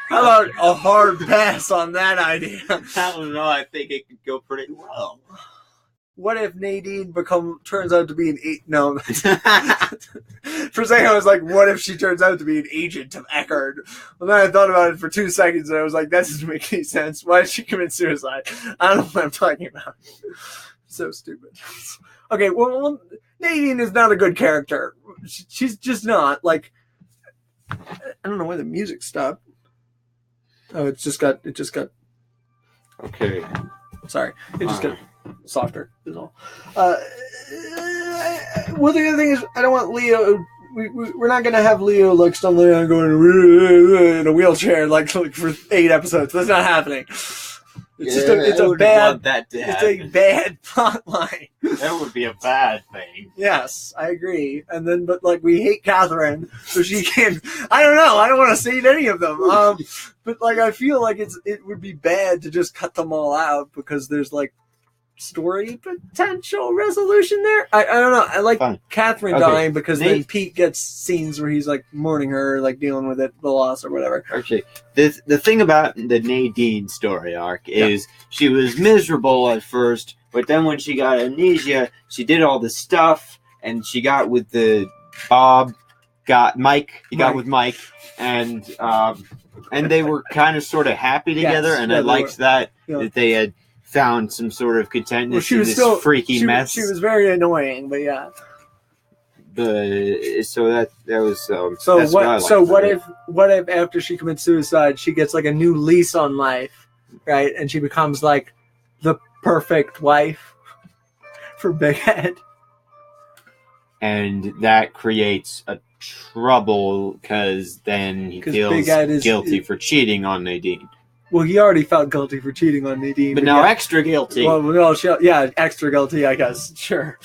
How about a hard pass on that idea? I don't know. I think it could go pretty well. What if Nadine turns out to be an no? For a second, I was like, what if she turns out to be an agent of Eckerd? Well, then I thought about it for 2 seconds, and I was like, that doesn't make any sense. Why did she commit suicide? I don't know what I'm talking about. So stupid. Okay, well, Nadine is not a good character. She's just not. Like, I don't know why the music stopped. Oh, it just got. Okay. Sorry, it just got softer. Is all. Well, the other thing is, I don't want Leo. We're not gonna have Leo like stumbling around going in a wheelchair like for 8 episodes. That's not happening. It's a bad plot line. That would be a bad thing. Yes, I agree. And then, but like we hate Catherine, so she can. I don't know. I don't want to say any of them. But like I feel like it would be bad to just cut them all out because there's like story potential resolution there. I don't know. I like Catherine dying because then Pete gets scenes where he's like mourning her, like dealing with the loss or whatever. Okay. The thing about the Nadine story arc is she was miserable at first, but then when she got amnesia, she did all this stuff, and she got with Mike, with Mike, and they were kind of sort of happy together, and I liked that they had found some sort of contentment in this freaky mess. She was very annoying, but yeah. So that was what if after she commits suicide she gets like a new lease on life, right? And she becomes like the perfect wife for Big Ed. and that creates a trouble because then he 'Cause feels Big Ed is- guilty for cheating on Nadine. Well, he already felt guilty for cheating on Nadine. But now yeah. extra guilty. Well, yeah, extra guilty, I guess. Sure.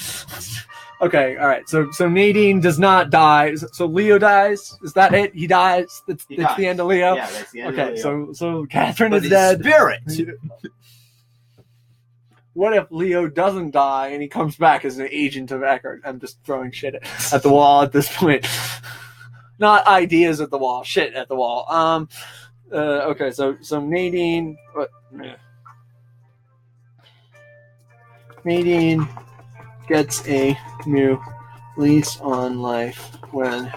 Okay, all right. So Nadine does not die. So Leo dies. Is that it? He dies. That's the end of Leo. Yeah, that's the end Okay, of Leo. so Catherine But is his dead. spirit. What if Leo doesn't die and he comes back as an agent of Eckert? I'm just throwing shit at the wall at this point. Not ideas at the wall, shit at the wall. Okay, so Nadine. Nadine gets a new lease on life when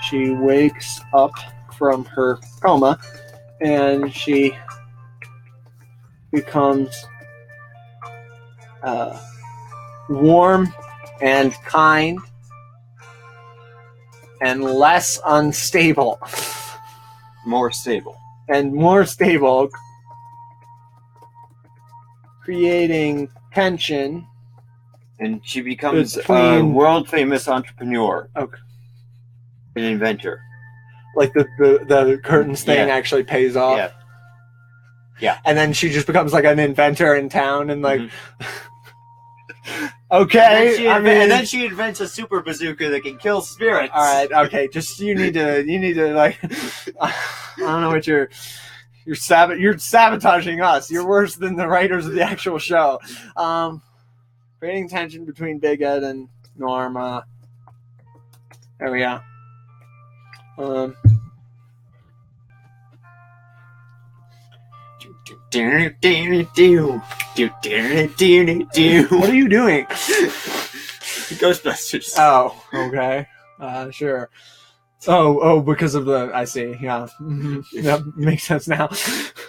she wakes up from her coma and she becomes warm and kind and less unstable. More stable. And more stable, creating tension. And she becomes a Between- world-famous entrepreneur. Okay. An inventor. Like the curtains thing Yeah. actually pays off. Yeah. Yeah. And then she just becomes like an inventor in town and like And okay. then, and then she invents a super bazooka that can kill spirits. All right, okay. Just you need to like I don't know what you're sabotaging us. You're worse than the writers of the actual show. Creating tension between Big Ed and Norma. There we go. What are you doing? Ghostbusters. Oh, okay. Sure. Oh, because of the, I see, yeah. That makes sense now.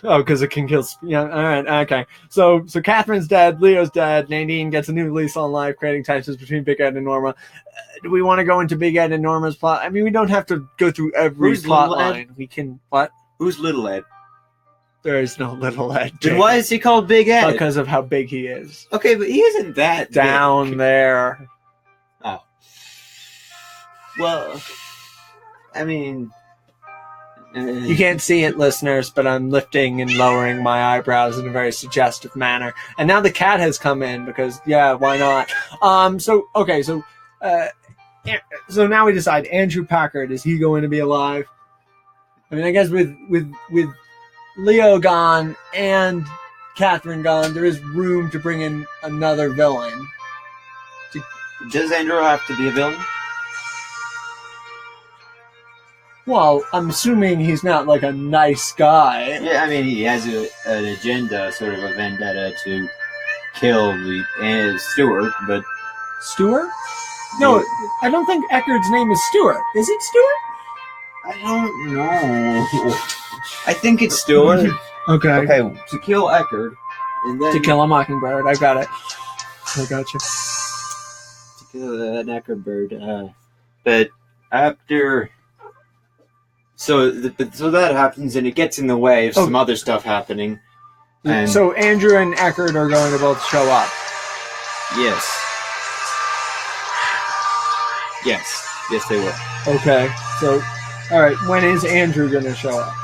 Oh, because it can kill, yeah, all right, okay. So Catherine's dead, Leo's dead, Nadine gets a new lease on life, creating tensions between Big Ed and Norma. Do we want to go into Big Ed and Norma's plot? I mean, we don't have to go through every Who's plot Little Ed? line. We can, what? Who's Little Ed? There is no Little Ed. Then why is he called Big Ed? Because of how big he is. Okay, but he isn't that Down big. there. Oh. Well, I mean... You can't see it, listeners, but I'm lifting and lowering my eyebrows in a very suggestive manner. And now the cat has come in because, yeah, why not? So now we decide Andrew Packard, is he going to be alive? I mean, I guess with Leo gone and Catherine gone, there is room to bring in another villain. Does Andrew have to be a villain? Well, I'm assuming he's not like a nice guy. Yeah, I mean, he has an agenda, sort of a vendetta to kill the Stewart, but... Stewart? No, I don't think Eckerd's name is Stewart. Is it Stewart? I don't know. I think it's Stewart. Okay. Okay, to kill Eckerd, and then... To kill a mockingbird. I got it. I got you. To kill an Eckerd bird. But after... So that happens, and it gets in the way of some other stuff happening. And So Andrew and Eckerd are going to both show up. yes. Yes, they will. Okay. So, all right. When is Andrew going to show up?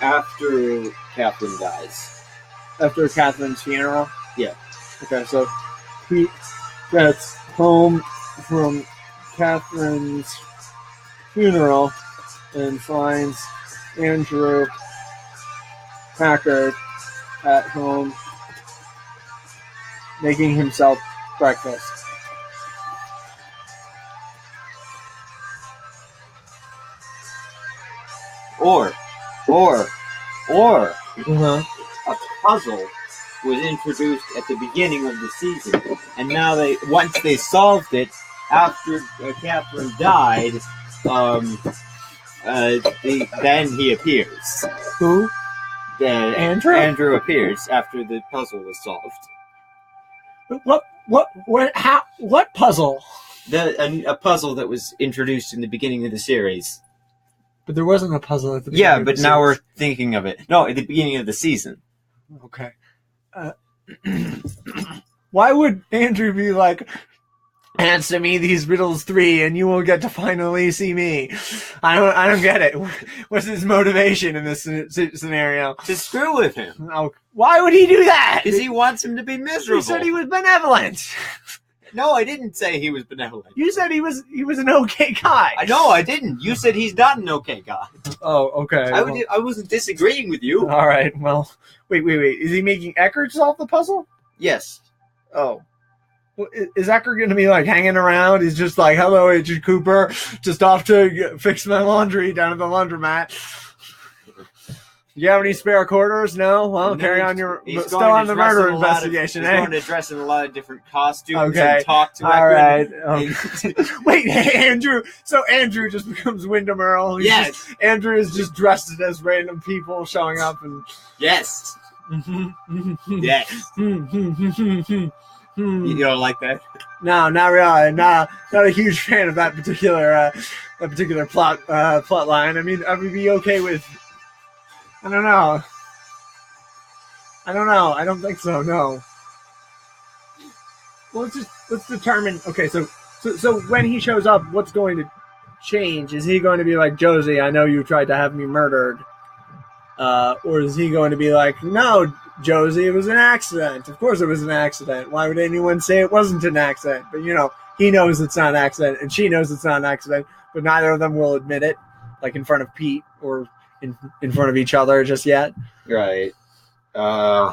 After Catherine dies. After Catherine's funeral? Yeah. Okay, so he gets home from Catherine's funeral and finds Andrew Packard at home making himself breakfast. Or Uh-huh. a puzzle was introduced at the beginning of the season, and now once they solved it after Catherine died, then he appears. Who? Andrew? Andrew appears after the puzzle was solved. What puzzle? A puzzle that was introduced in the beginning of the series. But there wasn't a puzzle at the beginning. Yeah, of but the now we're series. thinking of it. No, at the beginning of the season. Okay. Why would Andrew be like, answer me these riddles 3 and you will get to finally see me. I don't get it. What's his motivation in this scenario? To screw with him. Oh, why would he do that? Because he wants him to be miserable. You said he was benevolent. No, I didn't say he was benevolent. You said he was an okay guy. No, I didn't. You said he's not an okay guy. Oh, okay. I wasn't disagreeing with you. All right. Well, wait. Is he making Eckert solve the puzzle? Yes. Oh. Well, is Eckert going to be like hanging around? He's just like, hello, Agent Cooper. Just off to fix my laundry down at the laundromat. Do you have any spare quarters? No? Well, carry on your... Still on the murder investigation, He's going to dress in a lot of different costumes okay. and talk to all right. Okay. Wait, Andrew. So Andrew just becomes Wyndham Earl. Yes. Andrew is just dressed as random people showing up and... Yes. Yes. You don't like that? No, not really. Not a huge fan of that particular plot line. I mean, I would be okay with... I don't know. I don't think so. No. Well, let's determine. Okay, so when he shows up, what's going to change? Is he going to be like, Josie, I know you tried to have me murdered, or is he going to be like, no, Josie, it was an accident. Of course, it was an accident. Why would anyone say it wasn't an accident? But he knows it's not an accident, and she knows it's not an accident, but neither of them will admit it, like in front of Pete or in front of each other just yet. Right. I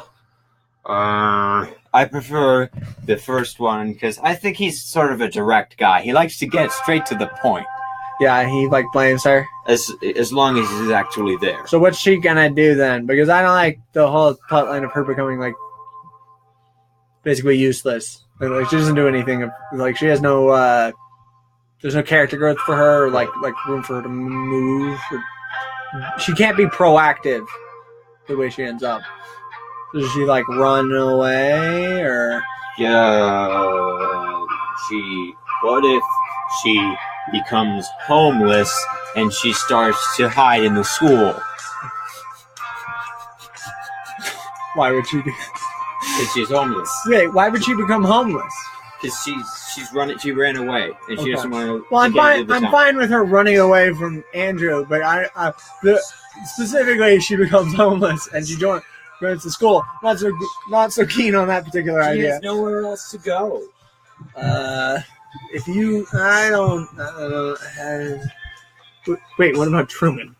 prefer the first one because I think he's sort of a direct guy. He likes to get straight to the point. Yeah, he blames her. As long as he's actually there. So what's she gonna do then? Because I don't like the whole plotline of her becoming basically useless. Like she doesn't do anything. Like she has no. There's no character growth for her. Or like room for her to move. She can't be proactive the way she ends up. Does she run away or? Yeah. What if she becomes homeless and she starts to hide in the school? Why would she? Because she's homeless. Wait, why would she become homeless? Because she ran away and she doesn't want to. Well, I'm fine with her running away from Andrew, but specifically she becomes homeless and she goes to school. Not so keen on that particular idea. She has nowhere else to go. Wait, what about Truman?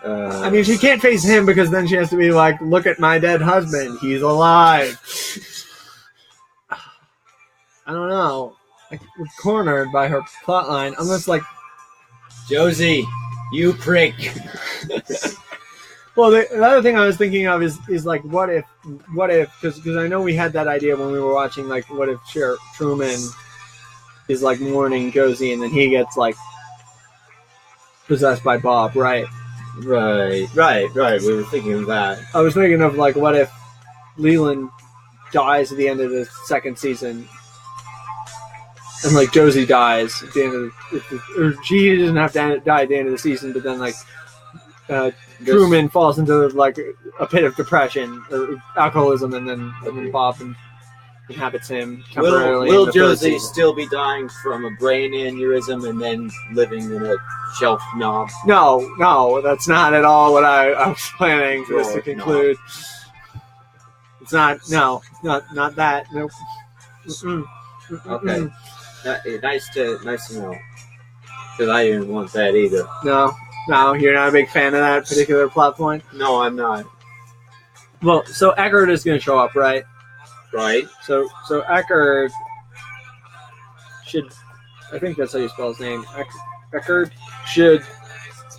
I mean, she can't face him because then she has to be like, look at my dead husband. He's alive. I don't know. We're cornered by her plotline, unless Josie, you prick. Well, the other thing I was thinking of is what if because I know we had that idea when we were watching what if Truman is mourning Josie and then he gets possessed by Bob, right? Right. We were thinking of that. I was thinking of what if Leland dies at the end of the second season. And Josie dies at the end of or she doesn't have to die at the end of the season, but then Truman falls into a pit of depression or alcoholism, and then Bob inhabits him temporarily. Will Josie still be dying from a brain aneurysm and then living in a shelf knob? No, that's not at all what I was planning for this to conclude. No. It's not. No, not that. Nope. Okay. Nice to know. Because I didn't want that either. No, you're not a big fan of that particular plot point? No, I'm not. Well, so Eckert is going to show up, right? Right. So Eckert should... I think that's how you spell his name. Eckert should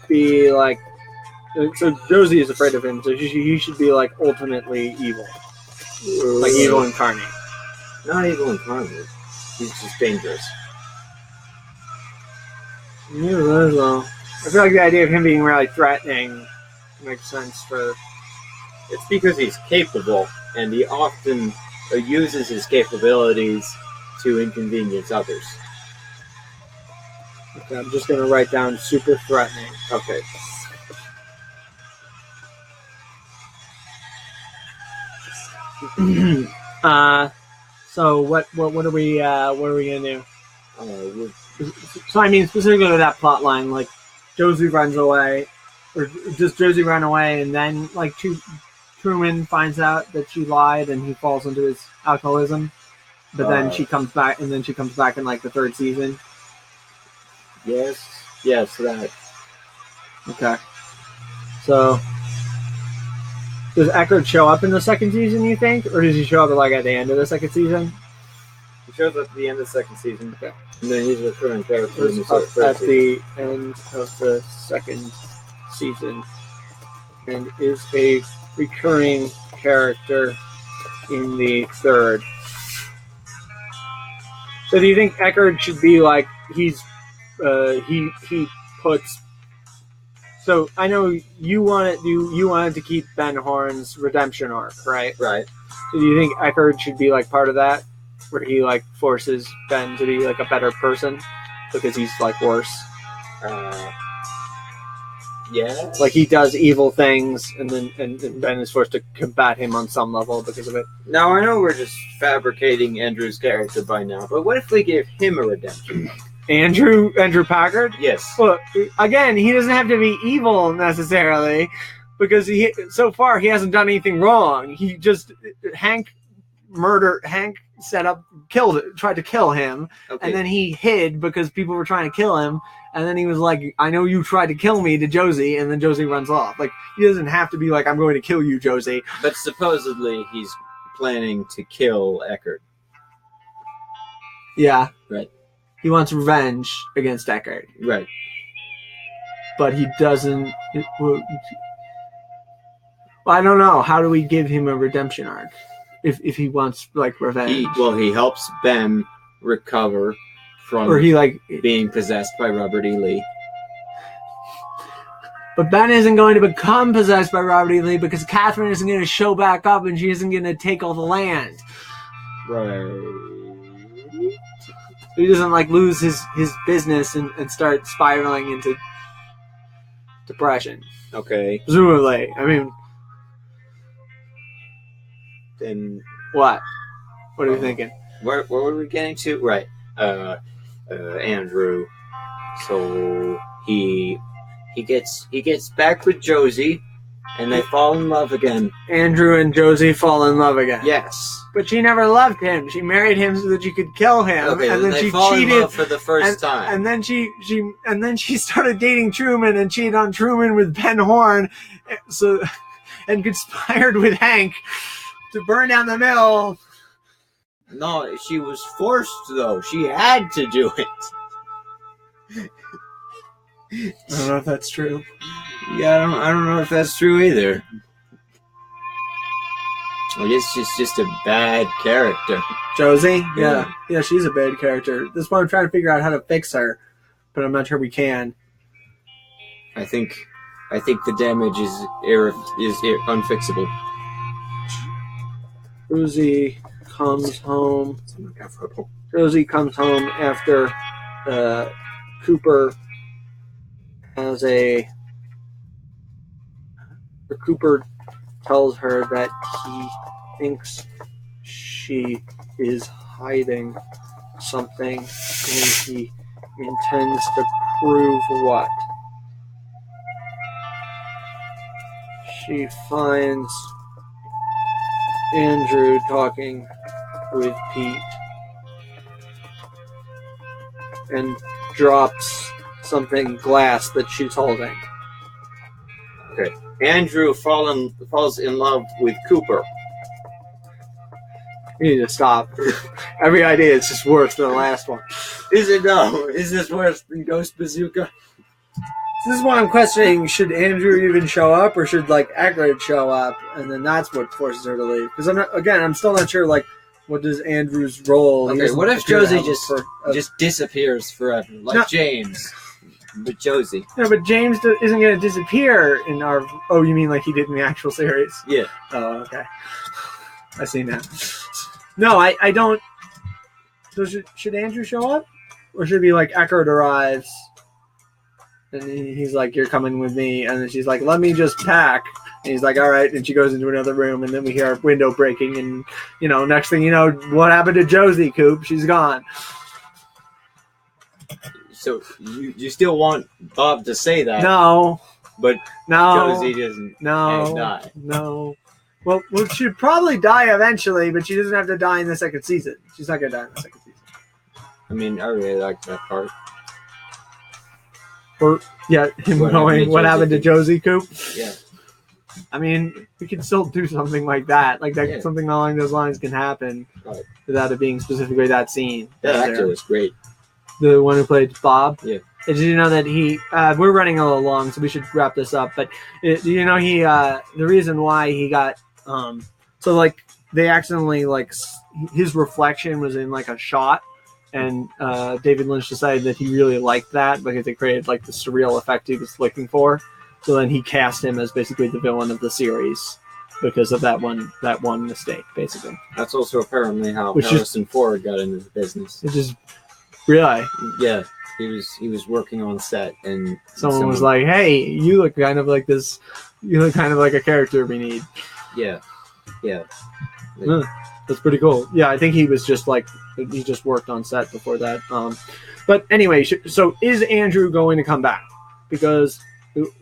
be so Josie is afraid of him, so he should be ultimately evil. Evil incarnate. Not evil incarnate. He's just dangerous. Yeah, I feel like the idea of him being really threatening makes sense for... It's because he's capable, and he often uses his capabilities to inconvenience others. Okay, I'm just going to write down super threatening. Okay. So what are we gonna do? So I mean, specifically with that plot line, like Josie runs away, or does Josie run away, and then like Truman finds out that she lied, and he falls into his alcoholism. But then she comes back, and then she comes back in like the third season. Yes, that. Okay. So does Eckert show up in the second season? You think, or does he show up like at the end of the second season? He shows up at the end of the second season. Okay. And then he's a recurring character in the At third season. the end of the second season, and is a recurring character in the third. So do you think Eckert should be like he puts? So I know you wanted to keep Ben Horn's redemption arc, right? Right. So do you think Eckert should be like part of that, where he like forces Ben to be like a better person because he's like worse? Yeah. Like he does evil things, and then and Ben is forced to combat him on some level because of it. Now I know we're just fabricating Andrew's character by now, but what if we give him a redemption? Andrew Packard? Yes. Well, again, he doesn't have to be evil necessarily, because so far he hasn't done anything wrong. He just Hank tried to kill him, okay. And then he hid because people were trying to kill him, and then he was like, I know you tried to kill me, to Josie, and then Josie runs off. Like, he doesn't have to be like, I'm going to kill you, Josie. But supposedly he's planning to kill Eckert. Yeah. Right. He wants revenge against Eckert. Right. But he doesn't... Well, I don't know. How do we give him a redemption arc? If he wants, like, revenge. He helps Ben recover from being possessed by Robert E. Lee. But Ben isn't going to become possessed by Robert E. Lee because Catherine isn't going to show back up and she isn't going to take all the land. Right. He doesn't like lose his business and start spiraling into depression. Okay. Presumably. I mean, then what? What are you thinking? Where were we getting to? Right. Andrew. So he gets back with Josie, and they fall in love again. Andrew and Josie fall in love again. Yes. But she never loved him. She married him so that she could kill him. Okay, and then they she fall cheated in love for the first time. And then she started dating Truman and cheated on Truman with Ben Horn, and conspired with Hank to burn down the mill. No, she was forced though. She had to do it. I don't know if that's true. Yeah, I don't know if that's true either. I guess she's just a bad character. Josie? Yeah, she's a bad character. That's why I'm trying to figure out how to fix her, but I'm not sure we can. I think the damage is unfixable. Josie comes home after Cooper Cooper tells her that he thinks she is hiding something, and he intends to prove what. She finds Andrew talking with Pete and drops something glass that she's holding. Okay. Andrew falls in love with Cooper. You need to stop. Every idea is just worse than the last one. Is it though? Is this worse than Ghost Bazooka? This is why I'm questioning, should Andrew even show up, or should like Eckert show up, and then that's what forces her to leave? Because I'm still not sure, like, what does Andrew's role? Okay, what if Josie just disappears forever, like James? But Josie. No, but James isn't going to disappear in our... Oh, you mean like he did in the actual series? Yeah. Oh, okay. I see now. No, I don't... So should Andrew show up? Or should it be like Eckert arrives, and he's like, you're coming with me, and then she's like, let me just pack. And he's like, all right, and she goes into another room, and then we hear a window breaking, and, next thing you know, what happened to Josie, Coop? She's gone. So you still want Bob to say that? No, But no, Josie doesn't no, die. no. Well, she'd probably die eventually, but she doesn't have to die in the second season. She's not gonna die in the second season. I mean, I really like that part. Or him what happened to Josie Coop? Yeah. I mean, we can still do something like that. Like that, Yeah. something along those lines can happen without it being specifically that scene. That actor was great. The one who played Bob. Yeah. Did you know that he? We're running a little long, so we should wrap this up. But do you know he? The reason why he got so like they accidentally like his reflection was in like a shot, and David Lynch decided that he really liked that because it created like the surreal effect he was looking for. So then he cast him as basically the villain of the series because of that one mistake, basically. That's also apparently how Harrison Ford got into the business. It just really, yeah. He was working on set, and someone was like, "Hey, you look kind of like this. You look kind of like a character we need." Yeah. That's pretty cool. Yeah, I think he was just like he just worked on set before that. But anyway, so is Andrew going to come back? Because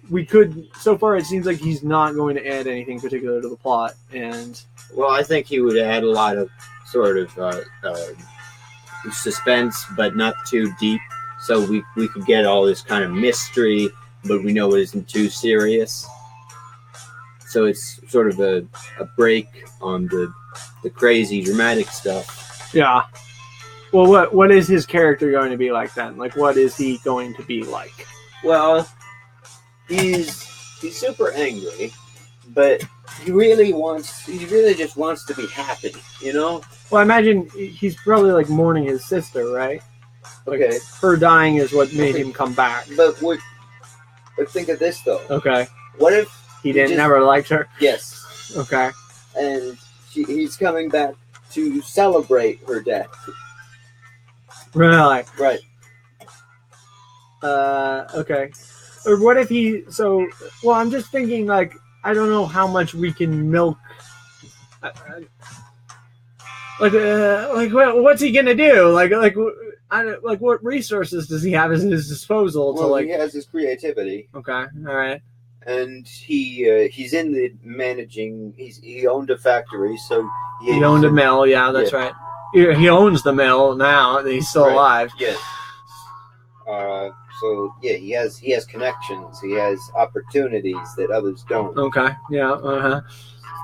we could. So far, it seems like he's not going to add anything particular to the plot, and well, I think he would add a lot of sort of suspense, but not too deep. So we could get all this kind of mystery, but we know it isn't too serious. So it's sort of a break on the crazy dramatic stuff. Yeah. Well, what is his character going to be like then? Like, what is he going to be like? Well, he's super angry, but he really just wants to be happy, you know? Well, I imagine he's probably like mourning his sister, right? Okay. Her dying is what made him come back. But think of this though. Okay. What if he never liked her? Yes. Okay. And he's coming back to celebrate her death. Really? Right. Okay. Or what if he? Well, I'm just thinking like I don't know how much we can milk. What's he gonna do? Like what resources does he have at his disposal? Well, he has his creativity. Okay, all right. And he's in the managing. He owned a factory, so he owned a mill. Yeah, that's right. He owns the mill now. He's still alive. Yes. So yeah, he has connections. He has opportunities that others don't. Okay. Yeah. Uh-huh.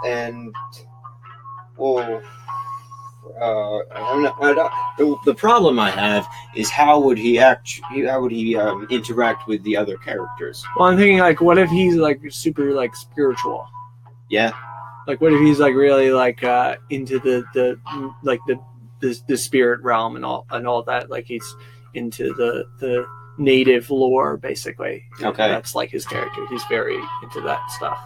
And well. The problem I have is how would he interact with the other characters? Well, I'm thinking like, what if he's like super like spiritual? Yeah. Like, what if he's like really like into the spirit realm and all that? Like he's into the native lore, basically. Okay. That's like his character. He's very into that stuff.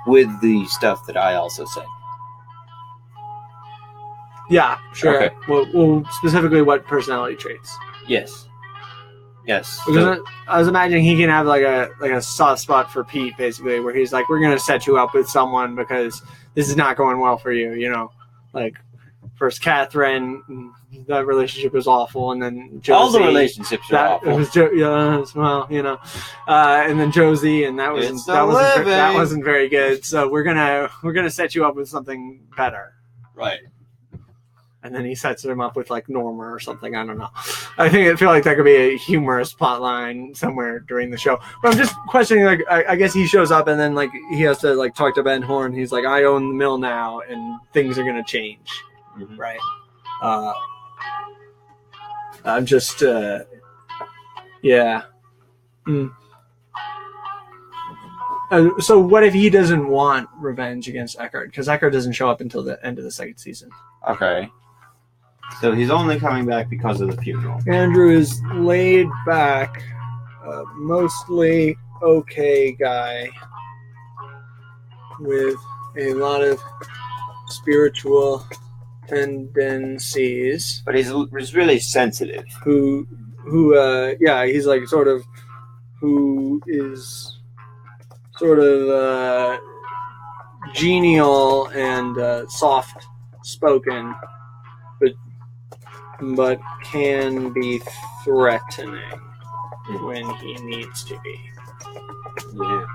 With the stuff that I also said. Yeah, sure. Okay. Well, specifically, what personality traits? Yes. Because I was imagining he can have like a soft spot for Pete, basically, where he's like, "We're gonna set you up with someone because this is not going well for you." You know, like first Catherine, that relationship was awful, and then Josie, all the relationships are awful. It was well, you know, and then Josie, and that wasn't very good. So we're gonna set you up with something better, right? And then he sets him up with like Norma or something. I don't know. I feel like that could be a humorous plot line somewhere during the show. But I'm just questioning, like, I guess he shows up and then like he has to like talk to Ben Horn. He's like, I own the mill now and things are gonna change. Mm-hmm. Right. I'm just yeah. So what if he doesn't want revenge against Eckhart? Because Eckhart doesn't show up until the end of the second season. Okay. So he's only coming back because of the funeral. Andrew is laid back, mostly okay guy with a lot of spiritual tendencies. But he's really sensitive. He's like sort of who is sort of genial and soft spoken, but but can be threatening when he needs to be. Yeah.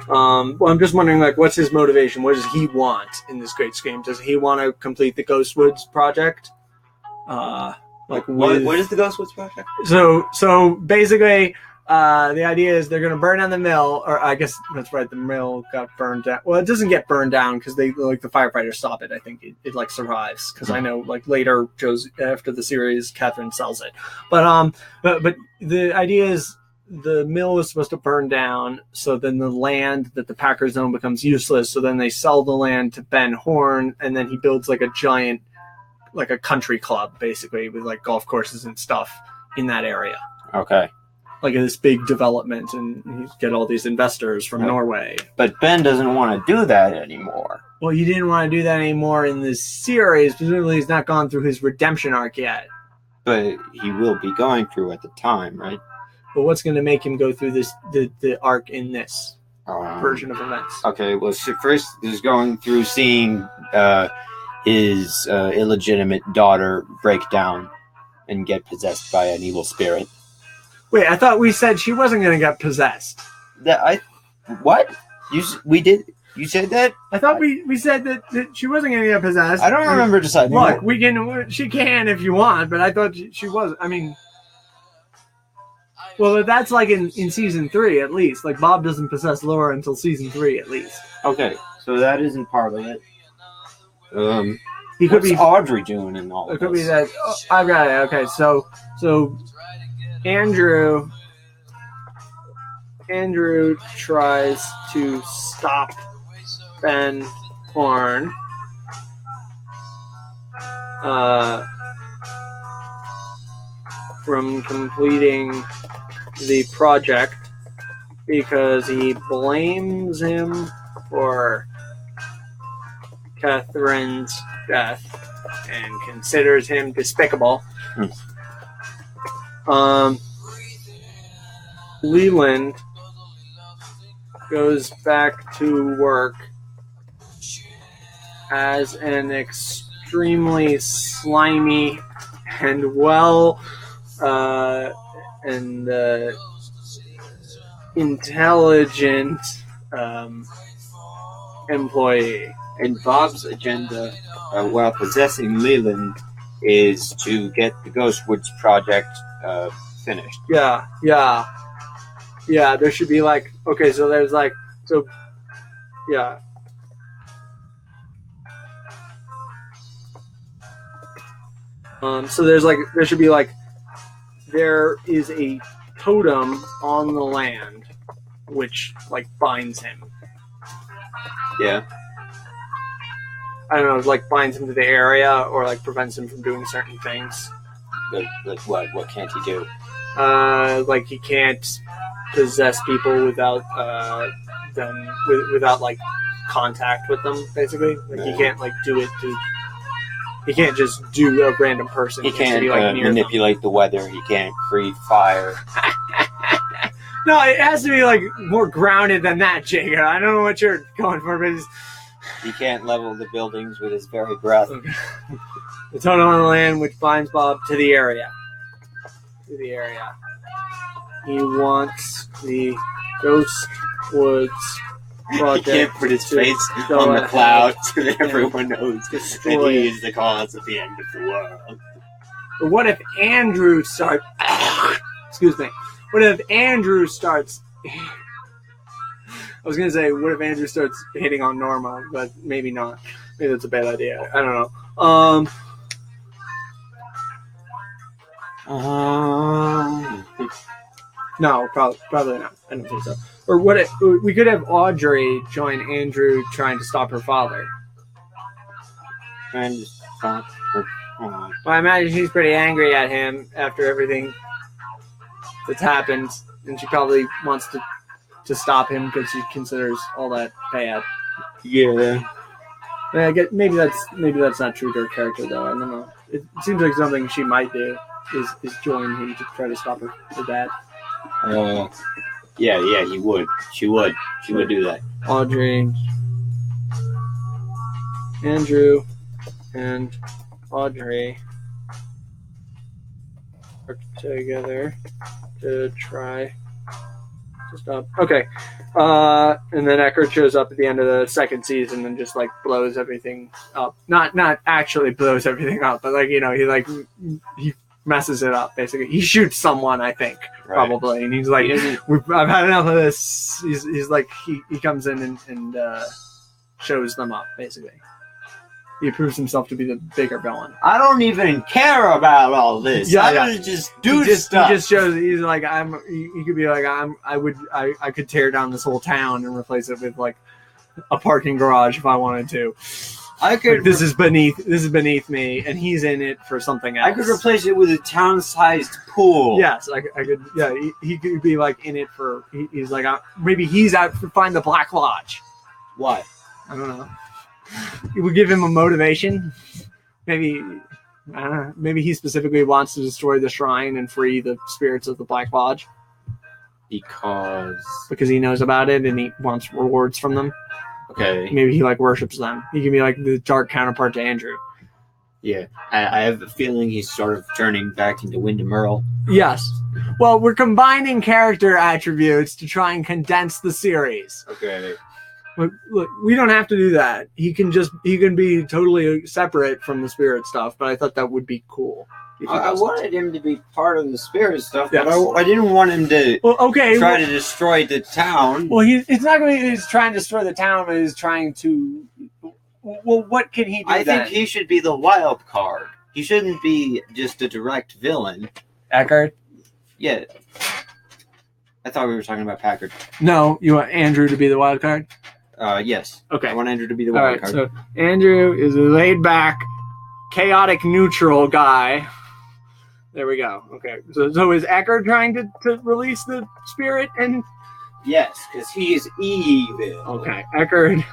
Well, I'm just wondering, like, what's his motivation? What does he want in this great scheme? Does he want to complete the Ghostwoods project? What is the Ghostwoods project? So basically, the idea is they're going to burn down the mill, or I guess that's right, the mill got burned down. Well, it doesn't get burned down because the firefighters stop it. I think it like survives because I know like later, Josie, after the series, Catherine sells it. But the idea is the mill is supposed to burn down, so then the land that the Packers own becomes useless. So then they sell the land to Ben Horn, and then he builds like a giant, like a country club, basically, with like golf courses and stuff in that area. Okay. Like this big development, and you get all these investors from Norway. But Ben doesn't want to do that anymore. Well, you didn't want to do that anymore in this series. Presumably he's not gone through his redemption arc yet. But he will be going through at the time, right? But what's going to make him go through the arc in this version of events? Okay, well, first is going through seeing his illegitimate daughter break down and get possessed by an evil spirit. Wait, I thought we said she wasn't going to get possessed. What? We did? You said that? I thought we said that she wasn't going to get possessed. I don't remember deciding. Look, she can if you want, but I thought she was. I mean, well, that's like in season 3 at least. Like Bob doesn't possess Laura until season 3 at least. Okay, so that isn't part of it. He could be Audrey doing in all of it could this? be that. Oh, I've got it. Okay, so Andrew tries to stop Ben Horn from completing the project because he blames him for Catherine's death and considers him despicable. Leland goes back to work as an extremely slimy and intelligent employee. And Bob's agenda, while possessing Leland, is to get the Ghostwoods project finished. Yeah. There should be like, okay, so there's like, so yeah. So there's like, there should be like, there is a totem on the land which like binds him. Yeah. I don't know, like binds him to the area or like prevents him from doing certain things. Like what? What can't he do? Like he can't possess people without them without like contact with them. Basically, like he can't like do it to. He can't just do a random person. He can't be, like, manipulate the weather. He can't breathe fire. No, it has to be like more grounded than that, Jacob. I don't know what you're going for, but he can't level the buildings with his very breath. Okay. The totem on the land which binds Bob to the area. He wants the Ghostwoods project. He can't put his face on the cloud so that everyone knows that he is the cause of the end of the world. But what if Andrew starts... Excuse me. What if Andrew starts... I was going to say, what if Andrew starts hitting on Norma, but maybe not. Maybe that's a bad idea. I don't know. No, probably not. I don't think so. Or what if we could have Audrey join Andrew trying to stop her father? Trying to stop her father. Well, I imagine she's pretty angry at him after everything that's happened, and she probably wants to stop him because she considers all that bad. Yeah. I guess maybe that's not true to her character, though. I don't know. It seems like something she might do is join him to try to stop her dad. Yeah, he would. She would do that. Audrey, Andrew, and Audrey together to try to stop. Okay. And then Eckert shows up at the end of the second season and just like blows everything up. Not actually blows everything up, but like, you know, he messes it up basically. He shoots someone, I think, probably, and he's like, I've had enough of this. He's like, he comes in and shows them up basically. He proves himself to be the bigger villain. I don't even care about all this. I'm gonna just do stuff. He just shows. He's like, he could be like, I could tear down this whole town and replace it with like a parking garage if I wanted to. I could. Like, this is beneath me, and he's in it for something else. I could replace it with a town-sized pool. Yes, I could. Yeah, he could be like in it for. He's like, maybe he's out to find the Black Lodge. Why? I don't know. It would give him a motivation. Maybe, I don't know. Maybe he specifically wants to destroy the shrine and free the spirits of the Black Lodge. Because he knows about it and he wants rewards from them. Okay. Maybe he like worships them. He can be like the dark counterpart to Andrew. Yeah. I have a feeling he's sort of turning back into Wyndham Earl. Yes. Well, we're combining character attributes to try and condense the series. Okay. Look, we don't have to do that. He can be totally separate from the spirit stuff, but I thought that would be cool. I wanted him to be part of the spirit stuff, yes. But I didn't want him to try to destroy the town. Well, it's not going to be he's trying to destroy the town, but he's trying to... Well, what can he do I think he should be the wild card. He shouldn't be just a direct villain. Eckert? Yeah. I thought we were talking about Packard. No, you want Andrew to be the wild card? Yes. Okay. I want Andrew to be the wild card. So Andrew is a laid-back, chaotic, neutral guy. There we go. Okay. So is Eckert trying to release the spirit? And yes, because he is evil. Okay. Eckert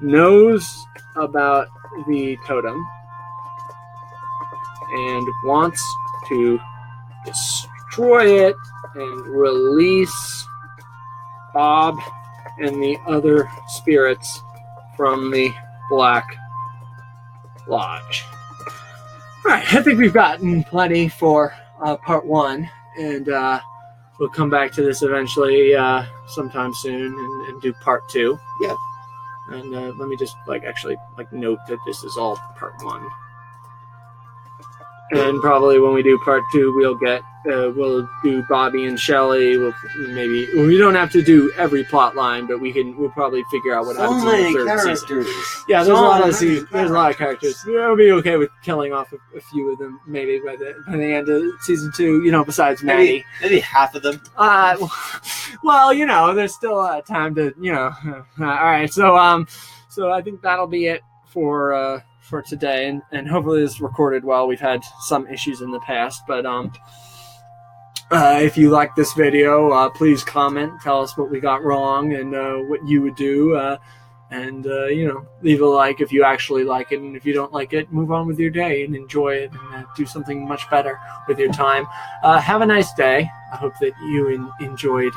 knows about the totem and wants to destroy it and release Bob and the other spirits from the Black Lodge. All right, I think we've gotten plenty for part one, and we'll come back to this eventually sometime soon and do part two. Yeah. And let me just note that this is all part one. And probably when we do part two, we'll do Bobby and Shelley. We don't have to do every plot line, but we'll probably figure out what happens in the third season. Yeah, there's a lot of characters. We'll be okay with killing off a few of them, maybe by the end of season 2. Besides Maddie, maybe half of them. Well, there's still time to. All right, so I think that'll be it for today, and hopefully this is recorded well. We've had some issues in the past, but if you like this video, please comment, tell us what we got wrong and what you would do, and leave a like if you actually like it, and if you don't like it, move on with your day and enjoy it and do something much better with your time. Have a nice day. I hope that you enjoyed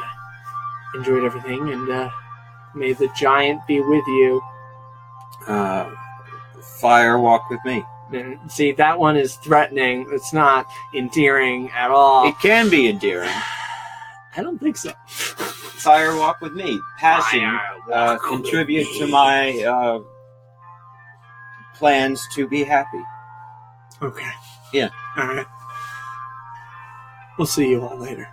everything, and may the giant be with you. Fire walk with me. See, that one is threatening. It's not endearing at all. It can be endearing. I don't think so. Fire walk with me. Passion contribute to my plans to be happy. Okay. Yeah. All right. We'll see you all later.